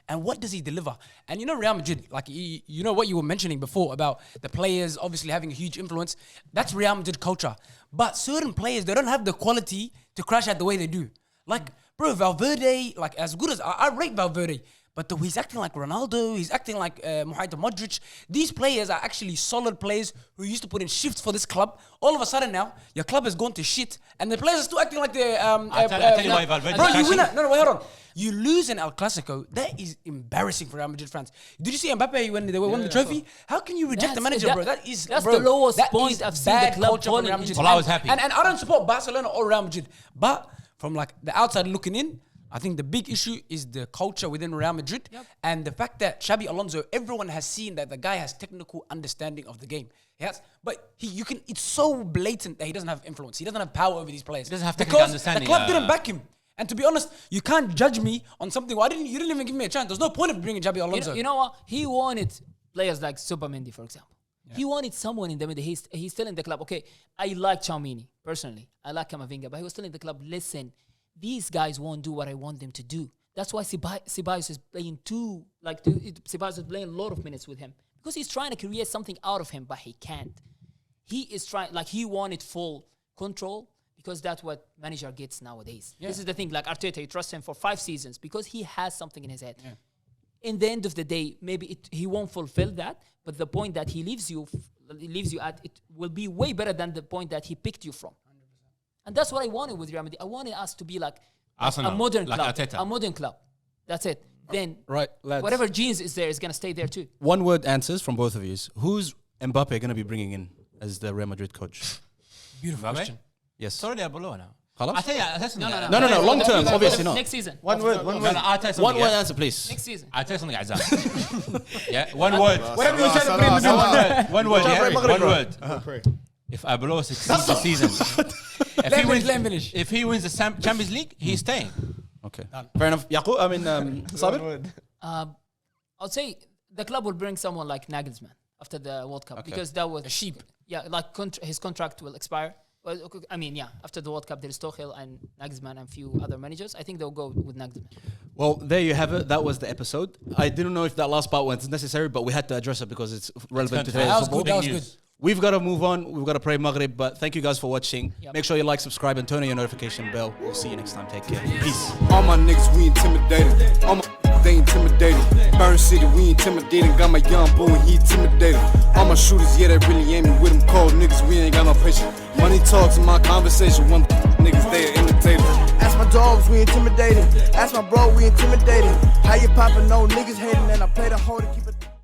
And what does he deliver? And you know, Real Madrid, like, you know what you were mentioning before about the players obviously having a huge influence. That's Real Madrid culture. But certain players, they don't have the quality to crash out the way they do. Like, bro, Valverde, like, as good as I rate Valverde, but he's acting like Ronaldo, he's acting like Modric. These players are actually solid players who used to put in shifts for this club. All of a sudden now, your club has gone to shit, and the players are still acting like they're... I'll tell you why Valverde Bro, is you win crashing. it. No, wait, hold on. You lose in El Clasico. That is embarrassing for Real Madrid fans. Did you see Mbappe when they won the trophy? How can you reject the manager, bro? That's the lowest point I've seen the club culture from falling Real Madrid. into. Well, I was happy. And I don't support Barcelona or Real Madrid, but from like the outside looking in, I think the big issue is the culture within Real Madrid and the fact that Xabi Alonso, everyone has seen that the guy has technical understanding of the game. Yes, but it's so blatant that he doesn't have influence. He doesn't have power over these players. He doesn't have technical understanding. The club didn't back him. And to be honest, you can't judge me on something. You didn't even give me a chance. There's no point of bringing Xabi Alonso. You know what? He wanted players like Subamendi, for example. Yeah. He wanted someone in the middle. He's still in the club. Okay, I like Tchouameni, personally. I like Camavinga, but he was still in the club. Listen, these guys won't do what I want them to do. That's why Ceballos is playing Ceballos is playing a lot of minutes with him. Because he's trying to create something out of him, but he can't. He is trying, he wanted full control, because that's what manager gets nowadays. Yeah. This is the thing, like Arteta, you trust him for 5 seasons because he has something in his head. Yeah. In the end of the day, maybe he won't fulfill that, but the point that he leaves you at, it will be way better than the point that he picked you from. 100%. And that's what I wanted with Real Madrid. I wanted us to be like Arsenal, a modern like club. Arteta. A modern club. That's it. Then right, lads. Whatever genes is there is going to stay there too. One word answers from both of you. Who's Mbappe going to be bringing in as the Real Madrid coach? Beautiful question. Yes. Sorry, they're below now. Khalas? I tell you, No. Long term, obviously not. Next season. One word. I'll tell you something. One word answer, please. Next season. I'll tell you something, Azam. Yeah, one word. Whatever you said, bring the One word, yeah. One word. Pray. If Abdallah succeeds this season, if he wins the Champions League, he's staying. Okay. Fair enough. Yaqub, Sabir? I'll say the club will bring someone like Nagelsmann after the World Cup, because that was a sheep. Yeah, like his contract will expire. Well, after the World Cup, there is Tuchel and Nagelsmann and a few other managers. I think they'll go with Nagelsmann. Well, there you have it. That was the episode. I didn't know if that last part was necessary, but we had to address it because it's relevant to today's football. That was good. We've got to move on. We've got to pray Maghrib, but thank you guys for watching. Yep. Make sure you like, subscribe, and turn on your notification bell. We'll see you next time. Take care. Peace. All my niggas, we intimidated. All my they intimidated. Pärnu City, we intimidating. Got my young boy, he intimidated. All my shooters, yeah, they really aiming with them cold niggas. We ain't got no patience. Money talks in my conversation. One niggas, they are imitated. Ask my dogs, we intimidated. Ask my bro, we intimidated. How you poppin', no niggas hating, and I play the hoe to keep it.